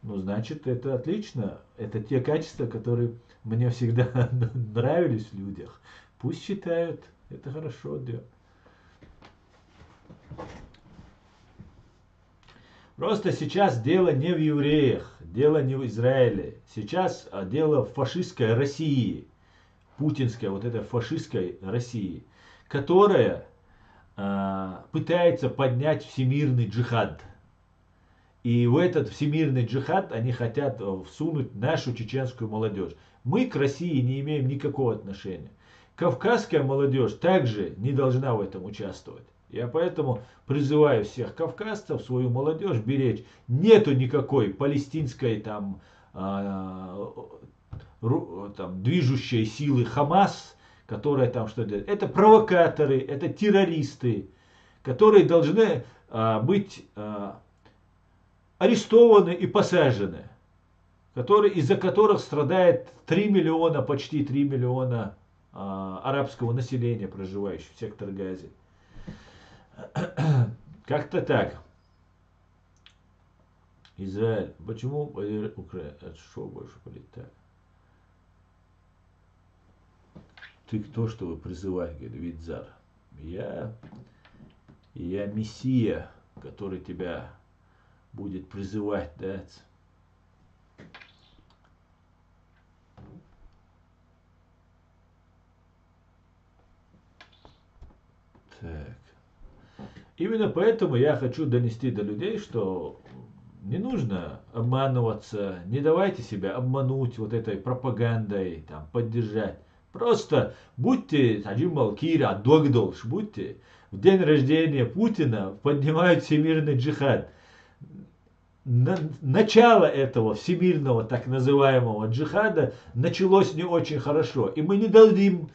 Ну, значит, это отлично. Это те качества, которые мне всегда нравились в людях. Пусть считают. Это хорошо, да. Просто сейчас дело не в евреях, дело не в Израиле. Сейчас дело в фашистской России, путинской вот этой фашистской России, которая пытается поднять всемирный джихад. И в этот всемирный джихад они хотят всунуть нашу чеченскую молодежь. Мы к России не имеем никакого отношения. Кавказская молодежь также не должна в этом участвовать. Я поэтому призываю всех кавказцев, свою молодежь беречь. Нету никакой палестинской там движущей силы Хамас, которая там что делает. Это провокаторы, это террористы, которые должны быть арестованы и посажены. Из-за которых страдает 3 миллиона, почти 3 миллиона арабского населения, проживающего в секторе Гази. Как-то так. Израиль. Почему Украина? Что больше полетает? Ты кто, чтобы призывать, говорит Видзар? Я Мессия, который тебя будет призывать, да? Так. Именно поэтому я хочу донести до людей, что не нужно обманываться, не давайте себя обмануть вот этой пропагандой, там, поддержать. Просто будьте, будьте в день рождения Путина поднимают всемирный джихад. Начало этого всемирного так называемого джихада началось не очень хорошо. И мы не дадим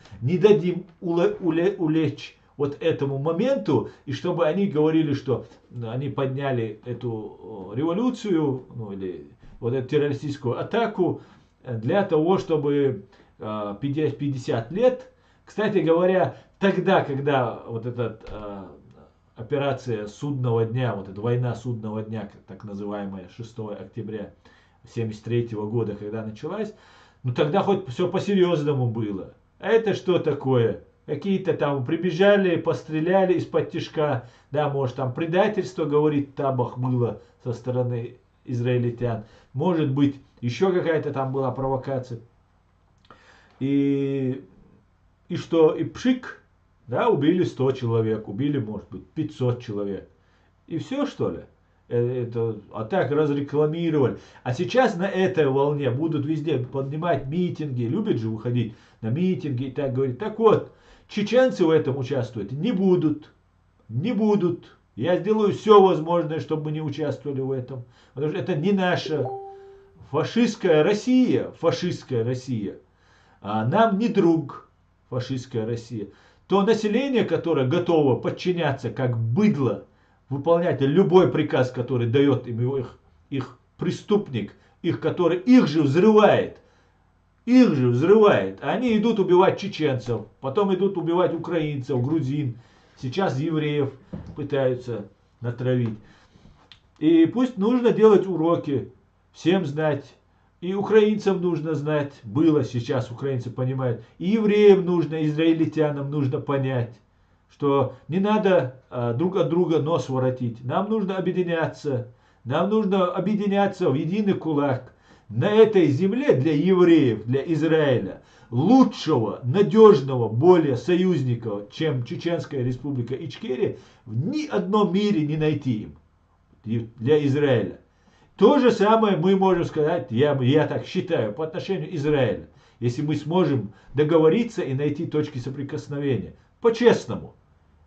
вот этому моменту, и чтобы они говорили, что они подняли эту революцию, ну или вот эту террористическую атаку для того, чтобы 50 лет, кстати говоря, тогда, когда вот эта операция судного дня, вот эта война судного дня, так называемая 6 октября 1973 года, когда началась, ну тогда хоть все по-серьезному было. А это что такое? Какие-то там прибежали, постреляли из-под тишка, да, может там предательство, говорит Табах, было со стороны израильтян. Может быть, еще какая-то там была провокация. И что? И пшик, да, убили 100 человек, убили, может быть, 500 человек. И все, что ли? А так разрекламировали. А сейчас на этой волне будут везде поднимать митинги. Любят же выходить на митинги и так говорить. Так вот, чеченцы в этом участвовать не будут. Не будут. Я сделаю все возможное, чтобы мы не участвовали в этом. Потому что это не наша фашистская Россия. Фашистская Россия. А нам не друг фашистская Россия. То население, которое готово подчиняться как быдло, выполнять любой приказ, который дает им их преступник, который их же взрывает. Их же взрывает. Они идут убивать чеченцев, потом идут убивать украинцев, грузин. Сейчас евреев пытаются натравить. И пусть нужно делать уроки, всем знать. И украинцам нужно знать, было сейчас, украинцы понимают. И евреям нужно, израильтянам нужно понять, что не надо друг от друга нос воротить. Нам нужно объединяться. Нам нужно объединяться в единый кулак. На этой земле для евреев, для Израиля, лучшего, надежного, более союзника, чем Чеченская республика Ичкерия, в ни одном мире не найти им. Для Израиля. То же самое мы можем сказать, я так считаю, по отношению Израиля. Если мы сможем договориться и найти точки соприкосновения. По-честному.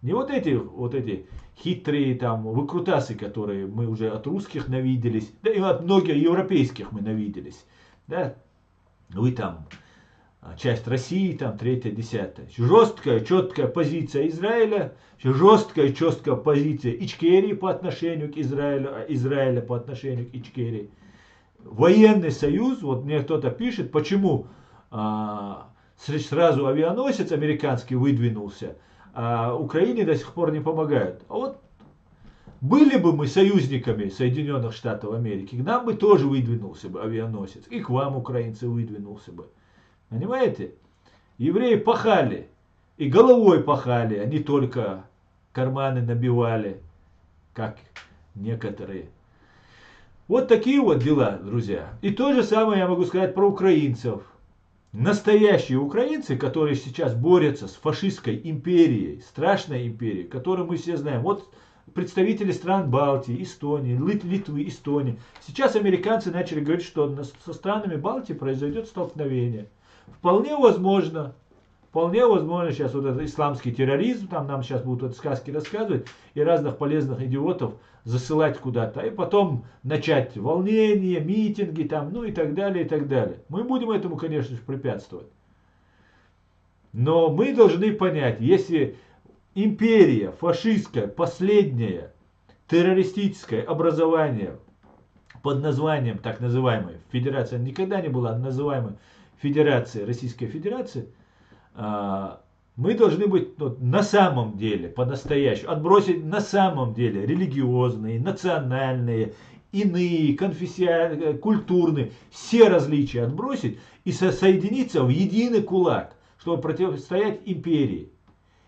Не вот эти хитрые там выкрутасы, которые мы уже от русских навиделись, да и от многих европейских мы навиделись. Да? Вы там часть России, там 3-10. Жесткая, четкая позиция Израиля, жесткая, четкая позиция Ичкерии по отношению к Израилю, а Израиля по отношению к Ичкерии. Военный союз, вот мне кто-то пишет, почему сразу авианосец американский выдвинулся, а Украине до сих пор не помогают. А вот были бы мы союзниками Соединенных Штатов Америки, к нам бы тоже выдвинулся бы авианосец, и к вам, украинцы, выдвинулся бы. Понимаете? Евреи пахали, и головой пахали, а не только карманы набивали, как некоторые. Вот такие вот дела, друзья. И то же самое я могу сказать про украинцев. Настоящие украинцы, которые сейчас борются с фашистской империей, страшной империей, которую мы все знаем. Вот представители стран Балтии, Эстонии, Литвы, Эстонии. Сейчас американцы начали говорить, что со странами Балтии произойдет столкновение. Вполне возможно сейчас вот этот исламский терроризм, там нам сейчас будут вот сказки рассказывать, и разных полезных идиотов засылать куда-то, и потом начать волнения, митинги, там, ну и так далее, и так далее. Мы будем этому, конечно же, препятствовать. Но мы должны понять, если империя фашистская, последнее террористическое образование под названием, так называемой, федерация никогда не была называемой Федерацией, Российской Федерации, мы должны быть на самом деле, по-настоящему, отбросить на самом деле религиозные, национальные, иные, культурные, все различия отбросить и соединиться в единый кулак, чтобы противостоять империи.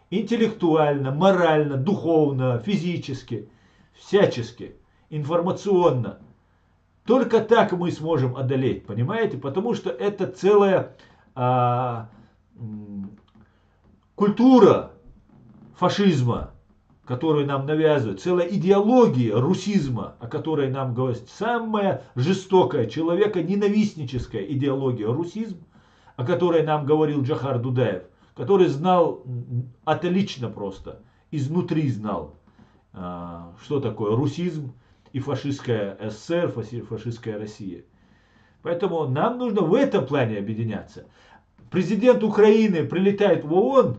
Интеллектуально, морально, духовно, физически, всячески, информационно. Только так мы сможем одолеть, понимаете? Потому что это целая культура фашизма, которую нам навязывают, целая идеология русизма, о которой нам говорят, самая жестокая, человеконенавистническая идеология русизм, о которой нам говорил Джохар Дудаев, который знал отлично просто, изнутри знал, что такое русизм и фашистская СССР, фашистская Россия. Поэтому нам нужно в этом плане объединяться. Президент Украины прилетает в ООН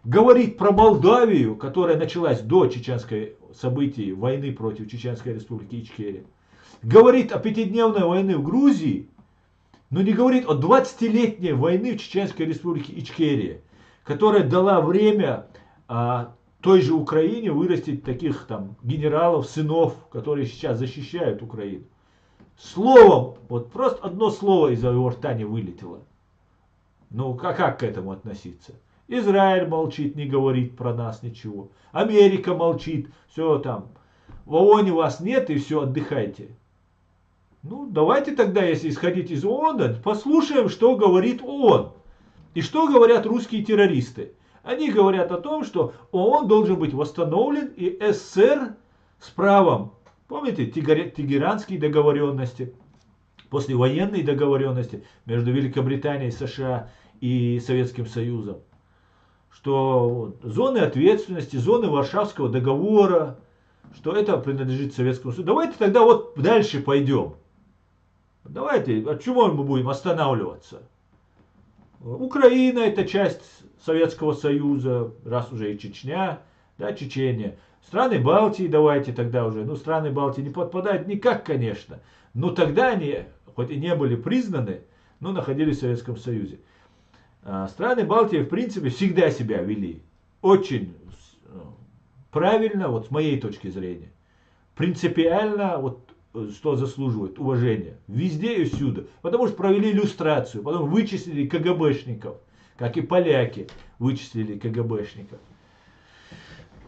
говорит про Молдавию, которая началась до чеченской событий войны против Чеченской республики Ичкерия, говорит о пятидневной войне в Грузии, но не говорит о 20-летней войны в Чеченской республике Ичкерия, которая дала время той же Украине вырастить таких там генералов, сынов, которые сейчас защищают Украину. Словом, вот просто одно слово из его рта не вылетело. Ну, как к этому относиться? Израиль молчит, не говорит про нас ничего. Америка молчит, все там. В ООН вас нет, и все, отдыхайте. Ну, давайте тогда, если исходить из ООН, послушаем, что говорит ООН. И что говорят русские террористы. Они говорят о том, что ООН должен быть восстановлен, и СССР с правом, помните, Тегеранские договоренности, послевоенные договоренности между Великобританией, США и Советским Союзом, что зоны ответственности, зоны Варшавского договора, что это принадлежит Советскому Союзу. Давайте тогда вот дальше пойдем. Давайте, от чего мы будем останавливаться? Украина это часть Советского Союза, раз уже и Чечня, да, Чечения. Страны Балтии давайте тогда уже, ну страны Балтии не подпадают никак, конечно, но тогда они, хоть и не были признаны, но находились в Советском Союзе. Страны Балтии, в принципе, всегда себя вели очень правильно, вот с моей точки зрения, принципиально, вот что заслуживает уважения, везде и всюду, потому что провели иллюстрацию, потом вычислили КГБшников, как и поляки вычислили КГБшников.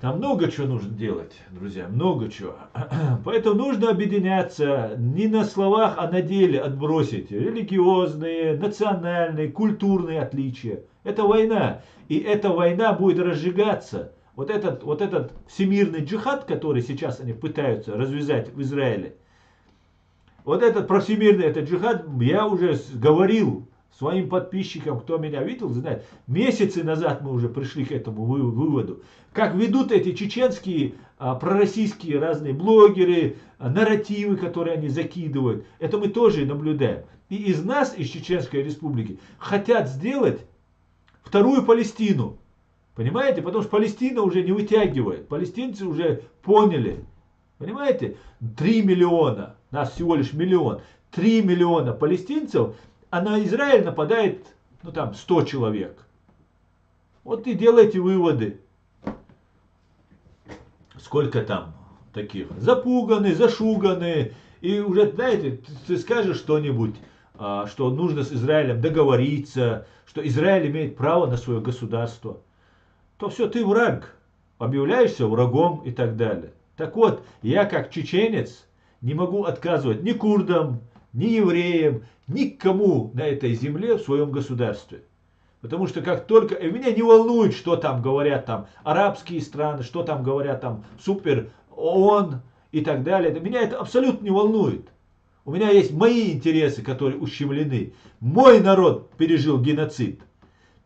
Там много чего нужно делать, друзья, много чего. Поэтому нужно объединяться не на словах, а на деле отбросить религиозные, национальные, культурные отличия. Это война. И эта война будет разжигаться. Вот этот всемирный джихад, который сейчас они пытаются развязать в Израиле, вот этот про всемирный этот джихад, я уже говорил своим подписчикам, кто меня видел, знает, месяцы назад мы уже пришли к этому выводу. Как ведут эти чеченские, пророссийские разные блогеры, нарративы, которые они закидывают. Это мы тоже наблюдаем. И из нас, из Чеченской Республики, хотят сделать вторую Палестину. Понимаете? Потому что Палестина уже не вытягивает. Палестинцы уже поняли. Понимаете? 3 миллиона. Нас всего лишь миллион. 3 миллиона палестинцев. А на Израиль нападает, ну там, 100 человек. Вот и делайте выводы. Сколько там таких? Запуганы, зашуганы. И уже, знаете, ты скажешь что-нибудь, что нужно с Израилем договориться, что Израиль имеет право на свое государство, то все, ты враг. Объявляешься врагом и так далее. Так вот, я как чеченец не могу отказывать ни курдам, ни евреям, никому на этой земле в своем государстве. Потому что как только... И меня не волнует, что там говорят там арабские страны, что там говорят там супер ООН и так далее. Меня это абсолютно не волнует. У меня есть мои интересы, которые ущемлены. Мой народ пережил геноцид.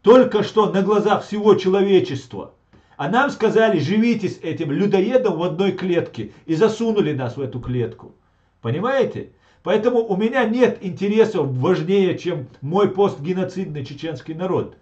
Только что на глазах всего человечества. А нам сказали, живите с этим людоедом в одной клетке. И засунули нас в эту клетку. Понимаете? Поэтому у меня нет интересов важнее, чем мой постгеноцидный чеченский народ.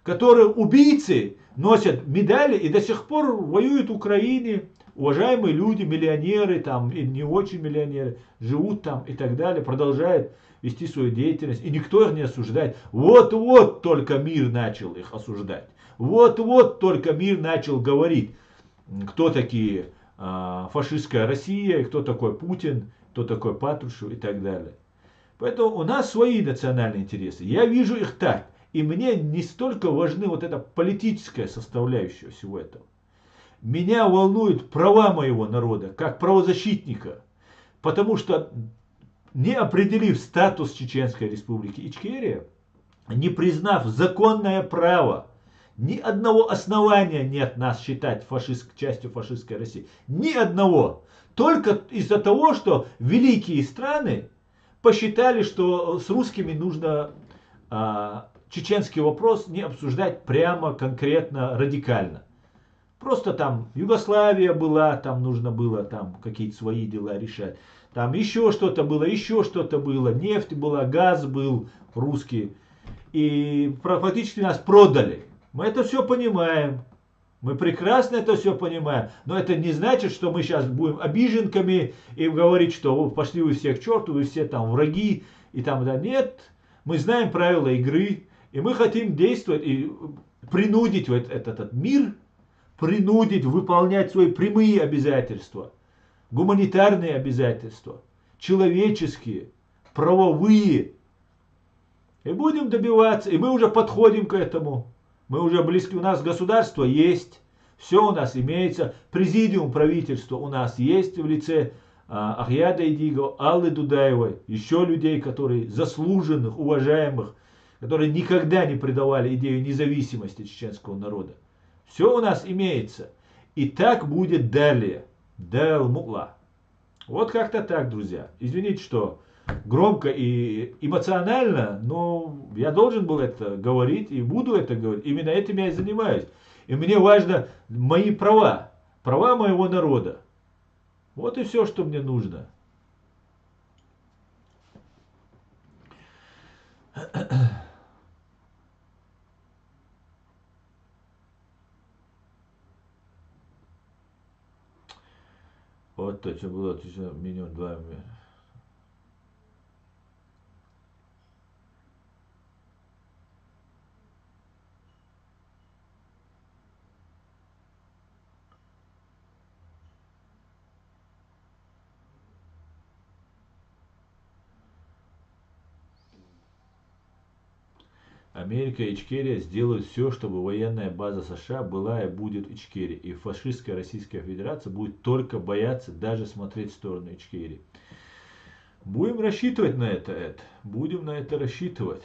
Которые убийцы носят медали и до сих пор воюют в Украине. Уважаемые люди, миллионеры там, и не очень миллионеры, живут там и так далее, продолжают вести свою деятельность. И никто их не осуждает. Вот-вот только мир начал их осуждать. Вот-вот только мир начал говорить, кто такие фашистская Россия, кто такой Путин, кто такой Патрушев и так далее. Поэтому у нас свои национальные интересы. Я вижу их так. И мне не столько важны вот эта политическая составляющая всего этого. Меня волнуют права моего народа, как правозащитника. Потому что, не определив статус Чеченской Республики Ичкерия, не признав законное право, ни одного основания нет нас считать частью фашистской России. Ни одного. Только из-за того, что великие страны посчитали, что с русскими нужно чеченский вопрос не обсуждать прямо, конкретно, радикально. Просто там Югославия была, там нужно было там какие-то свои дела решать. Там еще что-то было, нефть была, газ был русский. И фактически нас продали. Мы это все понимаем. Мы прекрасно это все понимаем, но это не значит, что мы сейчас будем обиженками и говорить, что пошли вы все к черту, вы все там враги и там да. Нет, мы знаем правила игры, и мы хотим действовать и принудить этот мир, принудить выполнять свои прямые обязательства, гуманитарные обязательства, человеческие, правовые. И будем добиваться, и мы уже подходим к этому. Мы уже близки, у нас государство есть, все у нас имеется, президиум правительства у нас есть в лице Ахьяда Идиго, Аллы Дудаевой, еще людей, которые заслуженных, уважаемых, которые никогда не предавали идею независимости чеченского народа. Все у нас имеется. И так будет далее. Дал мукла. Вот как-то так, друзья. Извините, что громко и эмоционально, но я должен был это говорить и буду это говорить. Именно этим я и занимаюсь. И мне важно мои права, права моего народа. Вот и все, что мне нужно. Вот то, что было минимум 2 месяца. Америка и Ичкерия сделают все, чтобы военная база США была и будет в Ичкерии. И фашистская Российская Федерация будет только бояться даже смотреть в сторону Ичкерии. Будем рассчитывать на это, Эд. Будем на это рассчитывать.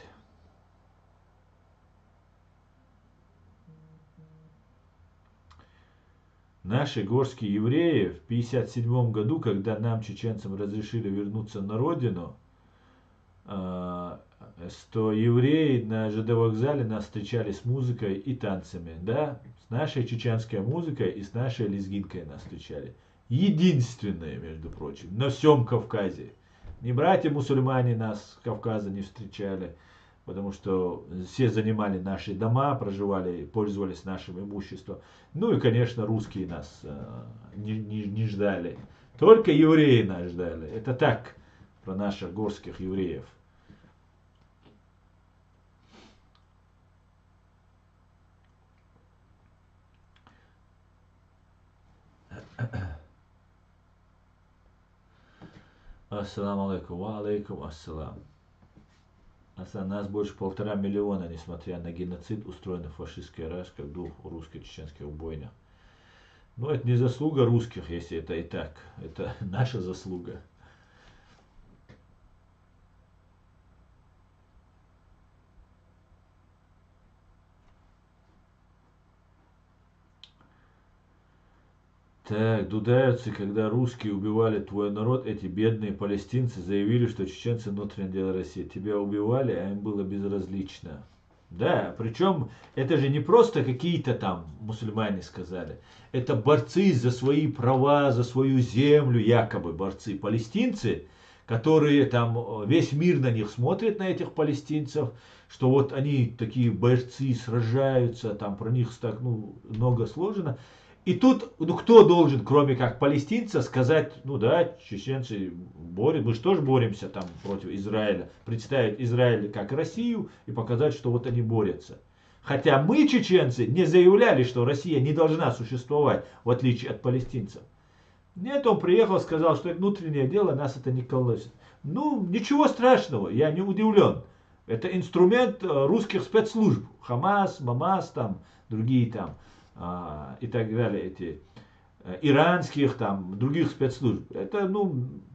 Наши горские евреи в 1957 году, когда нам, чеченцам, разрешили вернуться на родину, что евреи на ЖД вокзале нас встречали с музыкой и танцами, да, с нашей чеченской музыкой и с нашей лезгинкой нас встречали. Единственные, между прочим, на всем Кавказе. Ни братья-мусульмане нас с Кавказа не встречали, потому что все занимали наши дома, проживали, пользовались нашим имуществом. Ну и, конечно, русские нас не ждали. Только евреи нас ждали. Это так про наших горских евреев. Ассаламу алейкум, ва алейкум ассалам. Нас больше 1,5 миллиона, несмотря на геноцид, устроенный фашистской РАШ, как дух русско-чеченских убойнях. Но это не заслуга русских, если это и так. Это наша заслуга. Так, дудаевцы, когда русские убивали твой народ, эти бедные палестинцы заявили, что чеченцы внутреннее дело России. Тебя убивали, а им было безразлично. Да, причем это же не просто какие-то там мусульмане сказали. Это борцы за свои права, за свою землю, якобы борцы. Палестинцы, которые там, весь мир на них смотрит, на этих палестинцев, что вот они такие борцы, сражаются, там про них так много сложено. И тут, кто должен, кроме как палестинца, сказать, ну да, чеченцы борются, мы же тоже боремся там против Израиля, представить Израиль как Россию и показать, что вот они борются. Хотя мы, чеченцы, не заявляли, что Россия не должна существовать, в отличие от палестинцев. Нет, он приехал, сказал, что это внутреннее дело, нас это не колосит. Ну, ничего страшного, я не удивлен. Это инструмент русских спецслужб, Хамас, Мамас, там, другие там. И так далее, эти иранских, там, других спецслужб. Это,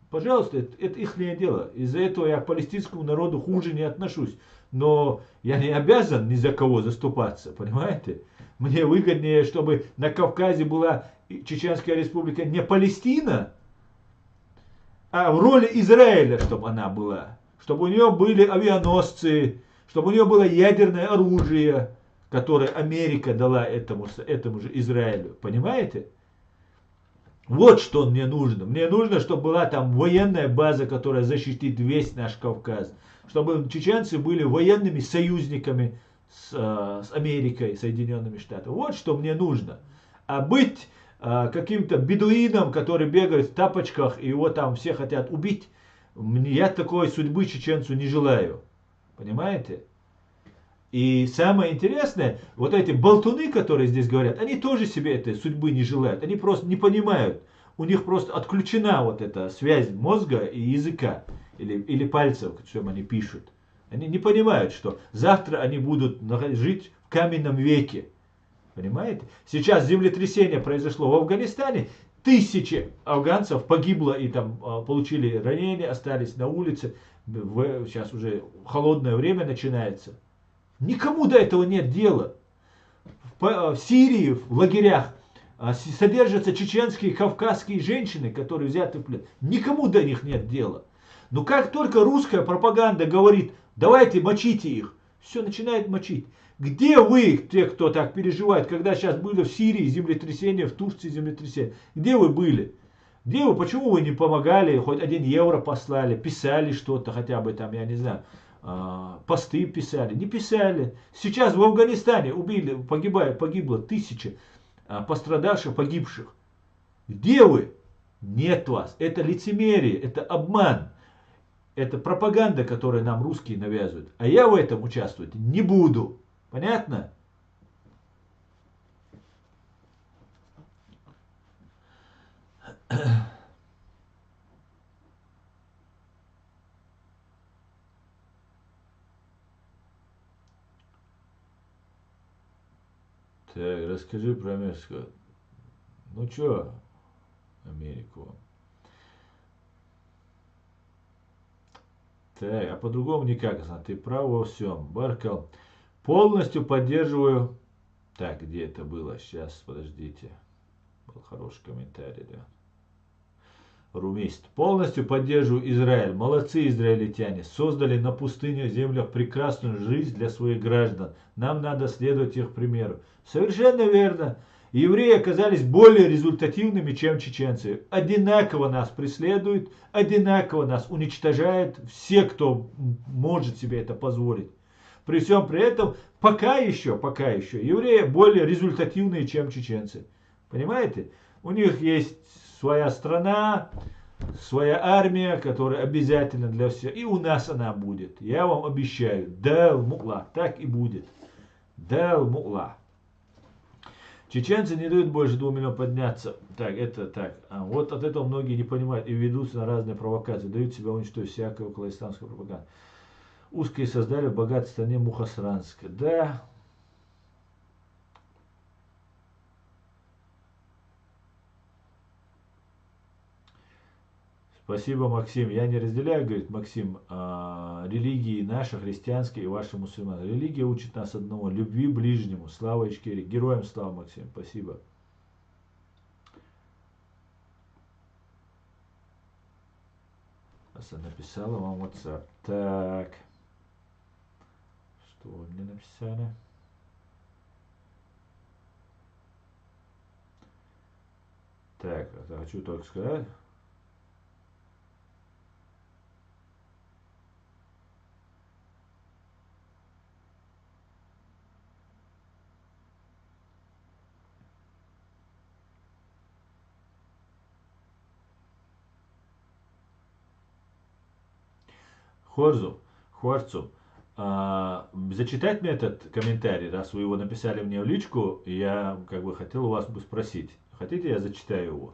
пожалуйста, это их дело. Из-за этого я к палестинскому народу хуже не отношусь. Но я не обязан ни за кого заступаться, понимаете? Мне выгоднее, чтобы на Кавказе была Чеченская Республика не Палестина, а в роли Израиля, чтобы она была. Чтобы у нее были авианосцы, чтобы у нее было ядерное оружие, которое Америка дала этому же Израилю. Понимаете? Вот что мне нужно. Мне нужно, чтобы была там военная база, которая защитит весь наш Кавказ. Чтобы чеченцы были военными союзниками с Америкой, Соединенными Штатами. Вот что мне нужно. А быть каким-то бедуином, который бегает в тапочках, и его там все хотят убить, я такой судьбы чеченцу не желаю. Понимаете? И самое интересное, вот эти болтуны, которые здесь говорят, они тоже себе этой судьбы не желают. Они просто не понимают. У них просто отключена вот эта связь мозга и языка. Или пальцев, чем они пишут. Они не понимают, что завтра они будут жить в каменном веке. Понимаете? Сейчас землетрясение произошло в Афганистане. Тысячи афганцев погибло и там получили ранения, остались на улице. Сейчас уже холодное время начинается. Никому до этого нет дела. В Сирии, в лагерях содержатся чеченские, кавказские женщины, которые взяты в плен. Никому до них нет дела. Но как только русская пропаганда говорит, давайте мочите их, все начинает мочить. Где вы, те, кто так переживает, когда сейчас были в Сирии землетрясения, в Турции землетрясения? Где вы были? Где вы, почему вы не помогали, хоть 1 евро послали, писали что-то, хотя бы там, я не знаю, посты писали? Не писали. Сейчас в Афганистане погибло 1000 пострадавших, погибших. Где вы? Нет вас. Это лицемерие, это обман. Это пропаганда, которую нам русские навязывают. А я в этом участвовать не буду. Понятно? Так, расскажи про Америку. Ну чё, Америку? Так, а по-другому никак. Ты прав во всем. Баркал. Полностью поддерживаю. Так, где это было? Сейчас, подождите. Был хороший комментарий, да. Румист. Полностью поддерживаю Израиль. Молодцы израильтяне. Создали на пустынных землях прекрасную жизнь для своих граждан. Нам надо следовать их примеру. Совершенно верно. Евреи оказались более результативными, чем чеченцы. Одинаково нас преследуют, одинаково нас уничтожают все, кто может себе это позволить. При всем при этом, пока еще, евреи более результативные, чем чеченцы. Понимаете? У них есть своя страна, своя армия, которая обязательно для всех. И у нас она будет. Я вам обещаю. Дал мукла. Так и будет. Дал мукла. Чеченцы не дают больше 2 миллионов подняться. Так, это так. Вот от этого многие не понимают и ведутся на разные провокации. Дают себя уничтожить всякую околоисламскую пропаганду. Узкие создали в богатой стране Мухасранска. Да. Спасибо, Максим. Я не разделяю, говорит Максим, религии наши, христианские и ваши мусульмане. Религия учит нас одного, любви ближнему. Слава Ичкерии. Героям слава, Максим. Спасибо. Написала вам WhatsApp. Так. Что вы мне написали? Так, это хочу только сказать. Хорцу, зачитать мне этот комментарий, раз вы его написали мне в личку, я как бы хотел у вас бы спросить. Хотите, я зачитаю его?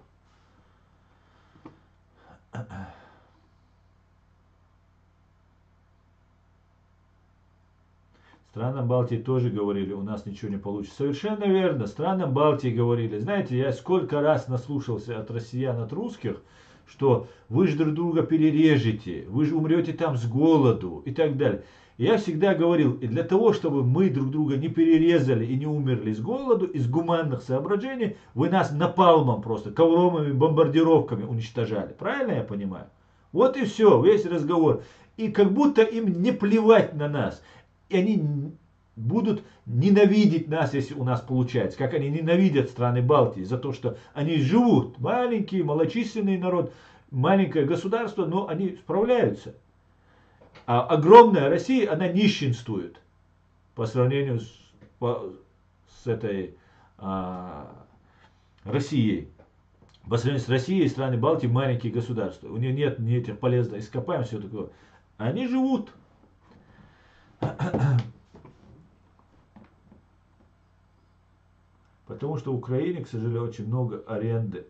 Странам Балтии тоже говорили, у нас ничего не получится. Совершенно верно, странам Балтии говорили. Знаете, я сколько раз наслушался от россиян, от русских, что вы же друг друга перережете, вы же умрете там с голоду и так далее. Я всегда говорил, и для того, чтобы мы друг друга не перерезали и не умерли с голоду, из гуманных соображений, вы нас напалмом просто, ковровыми бомбардировками уничтожали. Правильно я понимаю? Вот и все, весь разговор. И как будто им не плевать на нас. И они будут ненавидеть нас, если у нас получается. Как они ненавидят страны Балтии за то, что они живут. Маленький, малочисленный народ, маленькое государство, но они справляются. А огромная Россия, она нищенствует по сравнению с этой Россией. По сравнению с Россией, страны Балтии маленькие государства. У них нет ни этих полезных ископаемых, все такое. Они живут. Потому что в Украине, к сожалению, очень много аренды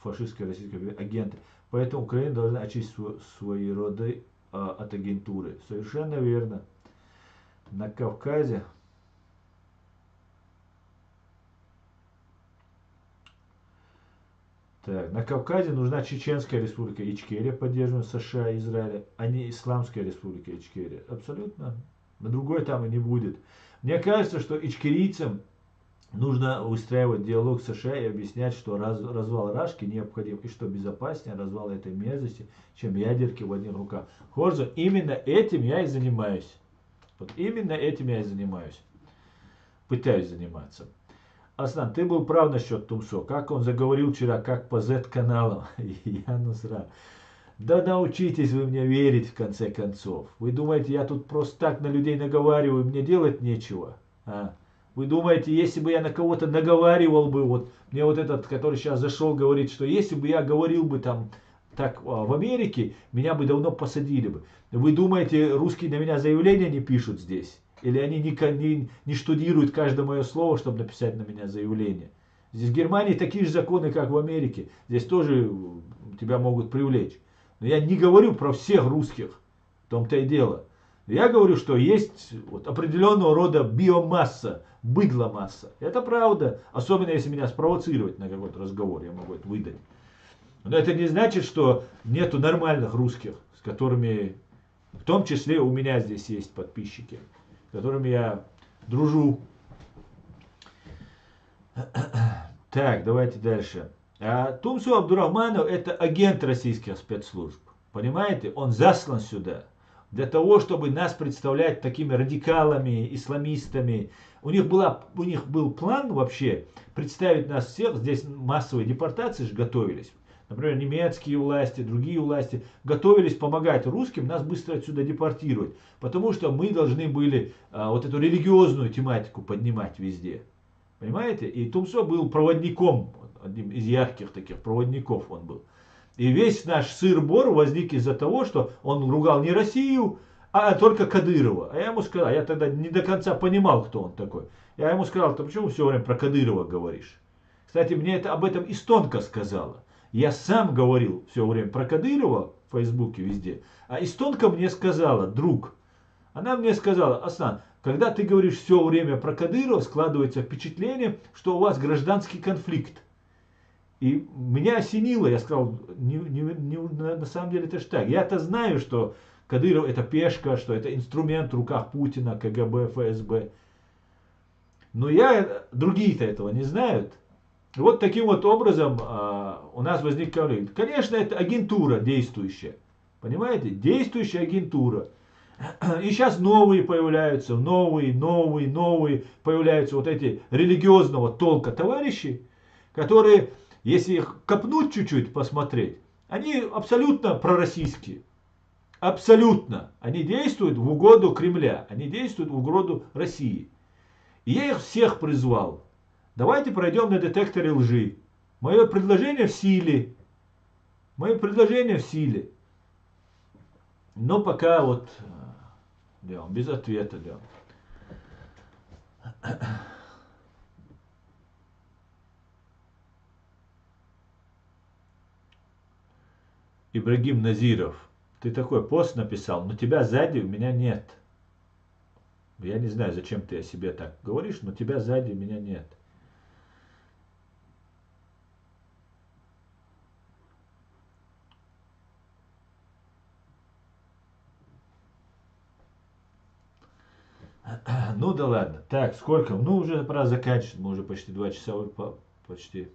фашистской российской агенты. Поэтому Украина должна очистить свои роды от агентуры. Совершенно верно. На Кавказе на Кавказе нужна Чеченская республика Ичкерия, поддерживаемая США и Израиля, а не Исламская республика Ичкерия. Абсолютно. На другой там и не будет. Мне кажется, что ичкерийцам нужно выстраивать диалог с США и объяснять, что развал Рашки необходим и что безопаснее развал этой мерзости, чем ядерки в одних руках. Хорзо, именно этим я и занимаюсь. Вот именно этим я и занимаюсь. Пытаюсь заниматься. Аслан, ты был прав насчет Тумсо. Как он заговорил вчера, как по Z-каналам. Я насрал. Да научитесь вы мне верить в конце концов. Вы думаете, я тут просто так на людей наговариваю, мне делать нечего? А? Вы думаете, если бы я на кого-то наговаривал бы, вот мне вот этот, который сейчас зашел, говорит, что если бы я говорил бы там так в Америке, меня бы давно посадили бы. Вы думаете, русские на меня заявления не пишут здесь? Или они не штудируют каждое мое слово, чтобы написать на меня заявление? Здесь в Германии такие же законы, как в Америке. Здесь тоже тебя могут привлечь. Но я не говорю про всех русских. В том-то и дело. Я говорю, что есть вот определенного рода биомасса, быдломасса. Это правда. Особенно если меня спровоцировать на какой-то разговор, я могу это выдать. Но это не значит, что нету нормальных русских, с которыми, в том числе у меня здесь есть подписчики, с которыми я дружу. Так, давайте дальше. Тумсо Абдурахманов это агент российских спецслужб. Понимаете? Он заслан сюда для того, чтобы нас представлять такими радикалами, исламистами. У них был план вообще представить нас всех, здесь массовые депортации же готовились. Например, немецкие власти, другие власти готовились помогать русским нас быстро отсюда депортировать. Потому что мы должны были вот эту религиозную тематику поднимать везде. Понимаете? И Тумсо был проводником, одним из ярких таких проводников он был. И весь наш сыр-бор возник из-за того, что он ругал не Россию, а только Кадырова. А я ему сказал, я тогда не до конца понимал, кто он такой. Я ему сказал, ты почему все время про Кадырова говоришь? Кстати, мне об этом Истонка сказала. Я сам говорил все время про Кадырова в Фейсбуке везде. А Истонка мне сказала, друг, она мне сказала, Аслан, когда ты говоришь все время про Кадырова, складывается впечатление, что у вас гражданский конфликт. И меня осенило, я сказал, на самом деле это ж так. Я-то знаю, что Кадыров это пешка, что это инструмент в руках Путина, КГБ, ФСБ. Но другие-то этого не знают. И вот таким вот образом у нас возник конфликт. Конечно, это агентура действующая. Понимаете? Действующая агентура. И сейчас новые появляются, новые появляются вот эти религиозного толка товарищи, которые, если их копнуть чуть-чуть, посмотреть, они абсолютно пророссийские. Абсолютно. Они действуют в угоду Кремля. Они действуют в угоду России. И я их всех призвал. Давайте пройдем на детекторе лжи. Мое предложение в силе. Но пока вот без ответа. Ибрагим Назиров, ты такой пост написал, но тебя сзади у меня нет. Я не знаю, зачем ты о себе так говоришь, но тебя сзади у меня нет. Ну да ладно. Так, сколько? Ну уже пора заканчивать. Мы уже почти 2 часа. Почти.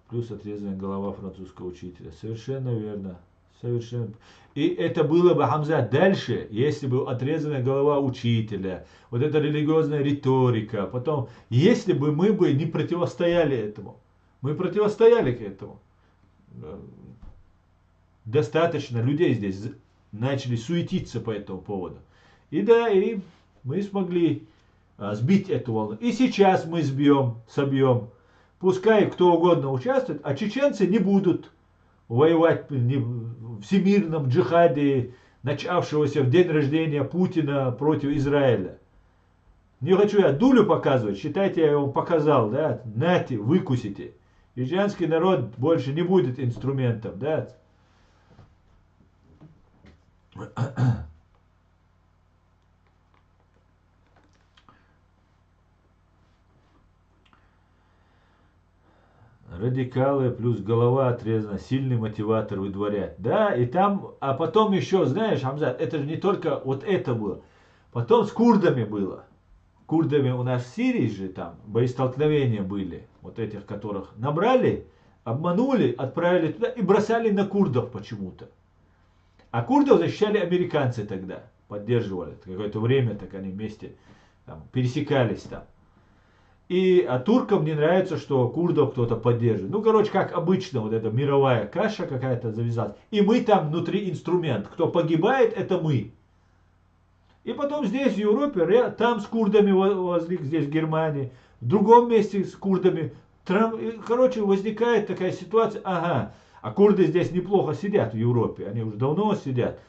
Плюс отрезанная голова французского учителя. Совершенно верно. Совершенно. И это было бы, Хамза, дальше, если бы отрезанная голова учителя, вот эта религиозная риторика, потом, если бы мы бы не противостояли этому. Мы противостояли к этому. Достаточно людей здесь начали суетиться по этому поводу. И да, и мы смогли сбить эту волну. И сейчас мы собьем. Пускай кто угодно участвует, а чеченцы не будут воевать в всемирном джихаде, начавшегося в день рождения Путина против Израиля. Не хочу я дулю показывать, считайте, я вам показал, да, нате, выкусите. Чеченский народ больше не будет инструментом, да. Радикалы плюс голова отрезана, сильный мотиватор выдворять. Да, и там, а потом еще, знаешь, Хамзат, это же не только вот это было. Потом с курдами было. Курдами у нас в Сирии же там боестолкновения были. Вот этих, которых набрали, обманули, отправили туда и бросали на курдов почему-то. А курдов защищали американцы тогда. Поддерживали. Какое-то время так они вместе там, пересекались там. А туркам не нравится, что курдов кто-то поддерживает. Ну, короче, как обычно, вот эта мировая каша какая-то завязалась. И мы там внутри инструмент. Кто погибает, это мы. И потом здесь, в Европе, там с курдами возле, здесь в Германии, в другом месте с курдами. Короче, возникает такая ситуация, ага, а курды здесь неплохо сидят в Европе, они уже давно сидят,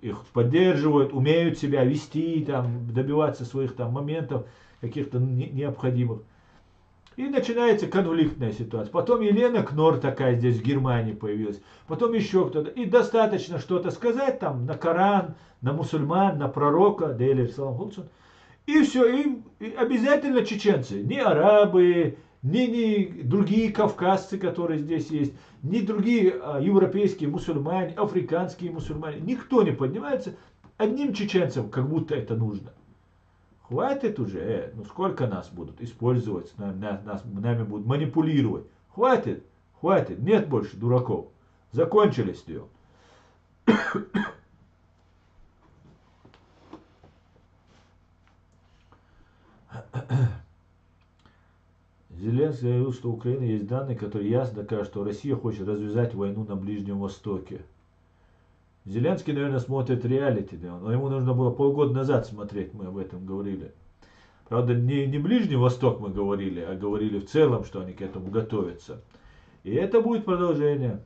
их поддерживают, умеют себя вести, там, добиваться своих там моментов, каких-то необходимых. И начинается конфликтная ситуация. Потом Елена Кнор такая здесь в Германии появилась. Потом еще кто-то. И достаточно что-то сказать там на Коран, на мусульман, на пророка. И все. И обязательно чеченцы. Не арабы, ни другие кавказцы, которые здесь есть. Ни другие европейские мусульмане, африканские мусульмане. Никто не поднимается. Одним чеченцам как будто это нужно. Хватит уже, ну сколько нас будут использовать, нами будут манипулировать. Хватит, нет больше дураков. Закончились ее. Зеленский заявил, что у Украины есть данные, которые ясно докажут, что Россия хочет развязать войну на Ближнем Востоке. Зеленский, наверное, смотрит реалити, да? Но ему нужно было полгода назад смотреть, мы об этом говорили. Правда, не Ближний Восток мы говорили, а говорили в целом, что они к этому готовятся. И это будет продолжение.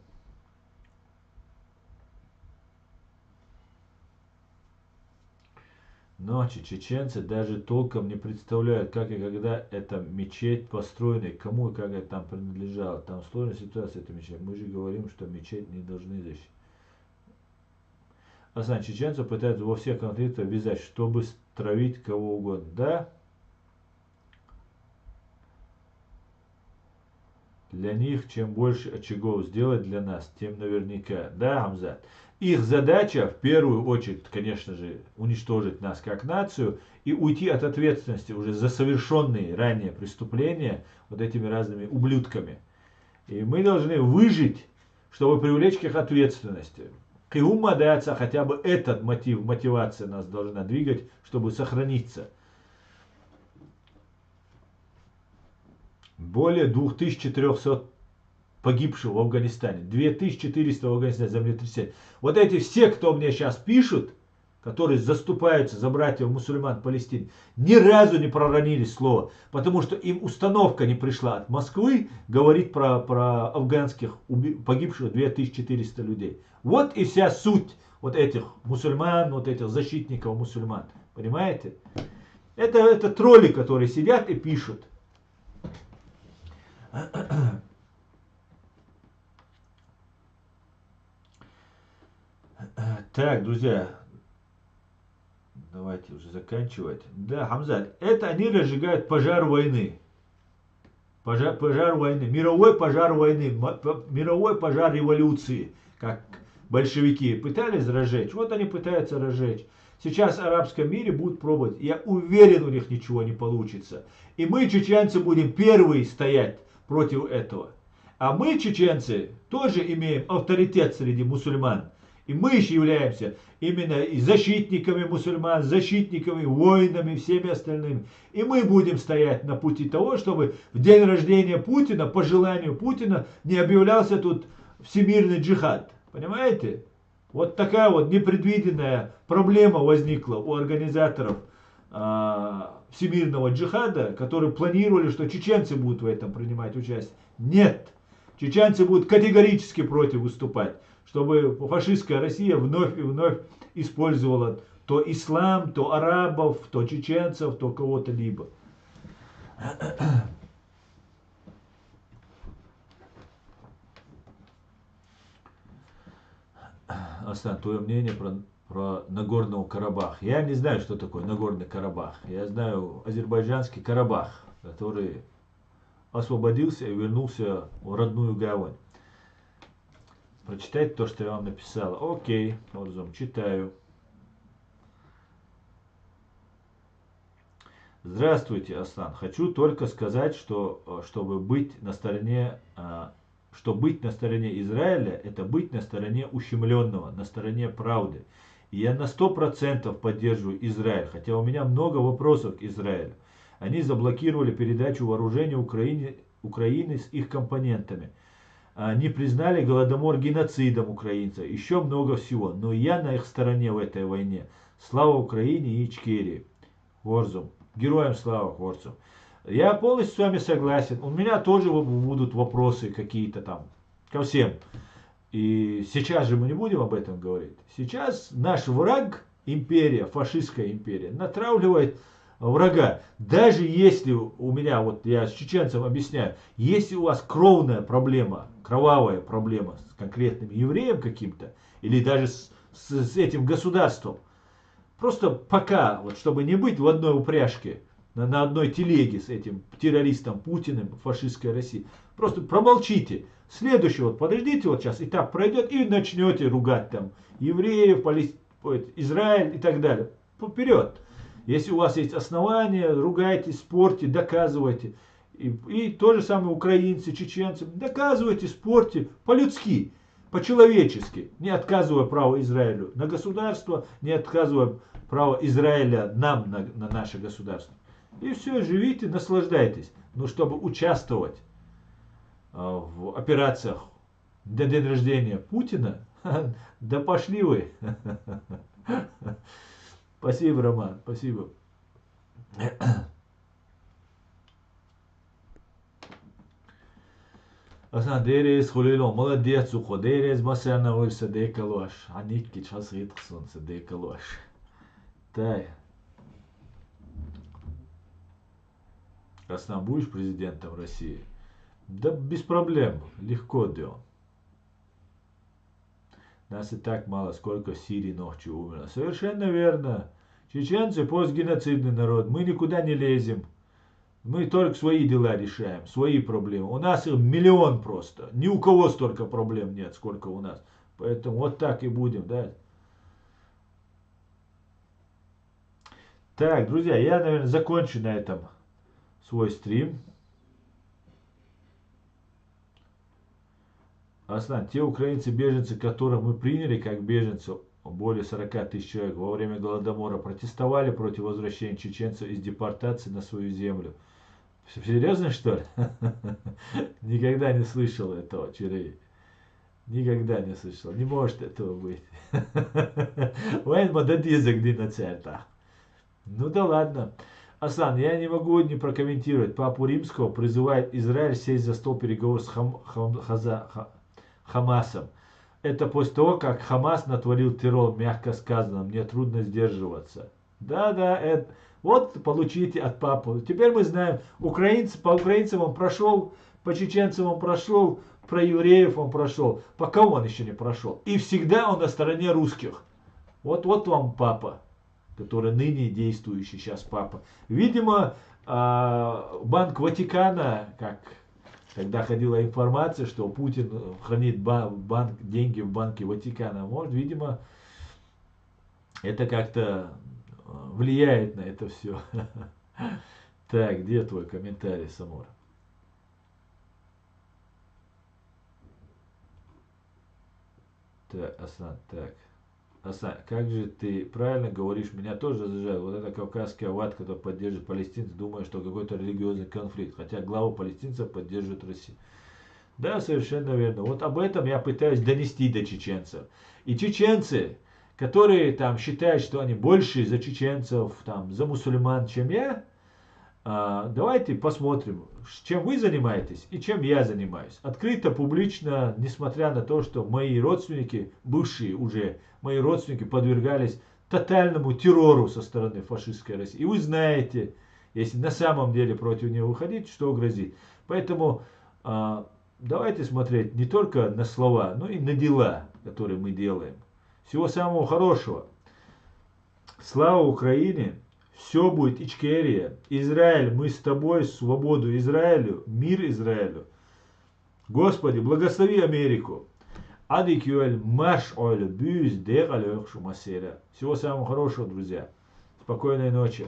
Но чеченцы даже толком не представляют, как и когда эта мечеть построена, и кому и как это там принадлежало. Там сложная ситуация, эта мечеть. Мы же говорим, что мечеть не должны защищать. Асан, чеченцы пытаются во всех конфликтах ввязать, чтобы травить кого угодно. Да? Для них, чем больше очагов сделать для нас, тем наверняка. Да, Хамзат? Их задача, в первую очередь, конечно же, уничтожить нас как нацию и уйти от ответственности уже за совершенные ранее преступления вот этими разными ублюдками. И мы должны выжить, чтобы привлечь к их ответственности. Киума дается, хотя бы этот мотивация нас должна двигать, чтобы сохраниться. Более 2400 погибших в Афганистане. 2400 в Афганистане землетрясения. Вот эти все, кто мне сейчас пишут, которые заступаются за братьев мусульман Палестины, ни разу не проронили слово. Потому что им установка не пришла от Москвы говорить про афганских погибших 2400 людей. Вот и вся суть вот этих мусульман, вот этих защитников мусульман. Понимаете? Это тролли, которые сидят и пишут. Так, друзья, давайте уже заканчивать. Да, Хамзат, это они разжигают пожар войны. Пожар войны, мировой пожар войны, мировой пожар революции, как большевики пытались разжечь. Вот они пытаются разжечь. Сейчас в арабском мире будут пробовать. Я уверен, у них ничего не получится. И мы, чеченцы, будем первые стоять против этого. А мы, чеченцы, тоже имеем авторитет среди мусульман. И мы еще являемся именно и защитниками мусульман, защитниками, воинами, всеми остальными. И мы будем стоять на пути того, чтобы в день рождения Путина, по желанию Путина, не объявлялся тут всемирный джихад. Понимаете? Вот такая вот непредвиденная проблема возникла у организаторов всемирного джихада, которые планировали, что чеченцы будут в этом принимать участие. Нет. Чеченцы будут категорически против выступать, чтобы фашистская Россия вновь и вновь использовала то ислам, то арабов, то чеченцев, то кого-то либо. Асан, твое мнение про Нагорный Карабах. Я не знаю, что такое Нагорный Карабах. Я знаю азербайджанский Карабах, который освободился и вернулся в родную гавань. Прочитайте то, что я вам написал. Окей, Орзум, читаю. Здравствуйте, Аслан. Хочу только сказать, что чтобы быть на стороне Израиля, это быть на стороне ущемленного, на стороне правды. И я на 100% поддерживаю Израиль, хотя у меня много вопросов к Израилю. Они заблокировали передачу вооружений Украины с их компонентами. Они признали Голодомор геноцидом украинцев. Еще много всего. Но я на их стороне в этой войне. Слава Украине и Ичкерии. Горзум. Героям слава, Горзум. Я полностью с вами согласен. У меня тоже будут вопросы какие-то там ко всем. И сейчас же мы не будем об этом говорить. Сейчас наш враг, империя, фашистская империя, натравливает врага. Даже если у меня, вот я с чеченцем объясняю, если у вас кровная проблема, кровавая проблема с конкретным евреем каким-то, или даже с этим государством, просто пока, вот, чтобы не быть в одной упряжке, на одной телеге с этим террористом Путиным, фашистской России, просто промолчите. Следующий, вот подождите, вот сейчас этап пройдет, и начнете ругать там евреев, Израиль и так далее. Вперед. Если у вас есть основания, ругайте, спорьте, доказывайте. И то же самое украинцы, чеченцы. Доказывайте, спорьте по-людски, по-человечески. Не отказывая право Израилю на государство, не отказывая право Израиля нам на наше государство. И все, живите, наслаждайтесь. Но чтобы участвовать в операциях на день рождения Путина, да пошли вы. Спасибо, Роман, спасибо. Аслан, дерез хулило, молодец, ухо, дерез масяна ой садекалуаш. Аникки час ритксон садекалуаш. Так. Аслан, будешь президентом России? Да без проблем, легко, да. Нас и так мало, сколько в Сирии ночью умерло. Совершенно верно. Чеченцы постгеноцидный народ. Мы никуда не лезем. Мы только свои дела решаем, свои проблемы. У нас их миллион просто. Ни у кого столько проблем нет, сколько у нас. Поэтому вот так и будем, да. Так, друзья, я, наверное, закончу на этом свой стрим. Аслан, те украинцы-беженцы, которых мы приняли как беженцев, более 40 тысяч человек, во время Голодомора протестовали против возвращения чеченцев из депортации на свою землю. Серьезно, что ли? Никогда не слышал этого, Чирей. Никогда не слышал. Не может этого быть. Ну да ладно. Аслан, я не могу не прокомментировать. Папу Римского призывает Израиль сесть за стол переговоров с Хамасом. Это после того, как Хамас натворил террор, мягко сказано. Мне трудно сдерживаться. Да, вот получите от папы. Теперь мы знаем, по украинцам он прошел, по чеченцам он прошел, про евреев он прошел. По кому он еще не прошел? И всегда он на стороне русских. Вот вам папа, который ныне действующий сейчас папа. Видимо, Банк Ватикана, как тогда ходила информация, что Путин хранит деньги в Банке Ватикана. Может, видимо, это как-то влияет на это все. Так, где твой комментарий, Самур? Так, Асан, так. Асан, как же ты правильно говоришь, меня тоже зажали. Вот это кавказский ават, который поддерживает палестинцев, думая, что какой-то религиозный конфликт. Хотя главу палестинцев поддерживает Россия. Да, совершенно верно. Вот об этом я пытаюсь донести до чеченцев. И чеченцы, которые там считают, что они больше за чеченцев, там, за мусульман, чем я, давайте посмотрим, чем вы занимаетесь и чем я занимаюсь. Открыто, публично, несмотря на то, что мои родственники, бывшие уже, мои родственники подвергались тотальному террору со стороны фашистской России. И вы знаете, если на самом деле против него выходить, что грозит. Поэтому давайте смотреть не только на слова, но и на дела, которые мы делаем. Всего самого хорошего. Слава Украине! Все будет Ичкерия. Израиль, мы с тобой, свободу Израилю, мир Израилю. Господи, благослови Америку. Адикюэль маш ойлю бюз дегалёх шумасера. Всего самого хорошего, друзья. Спокойной ночи.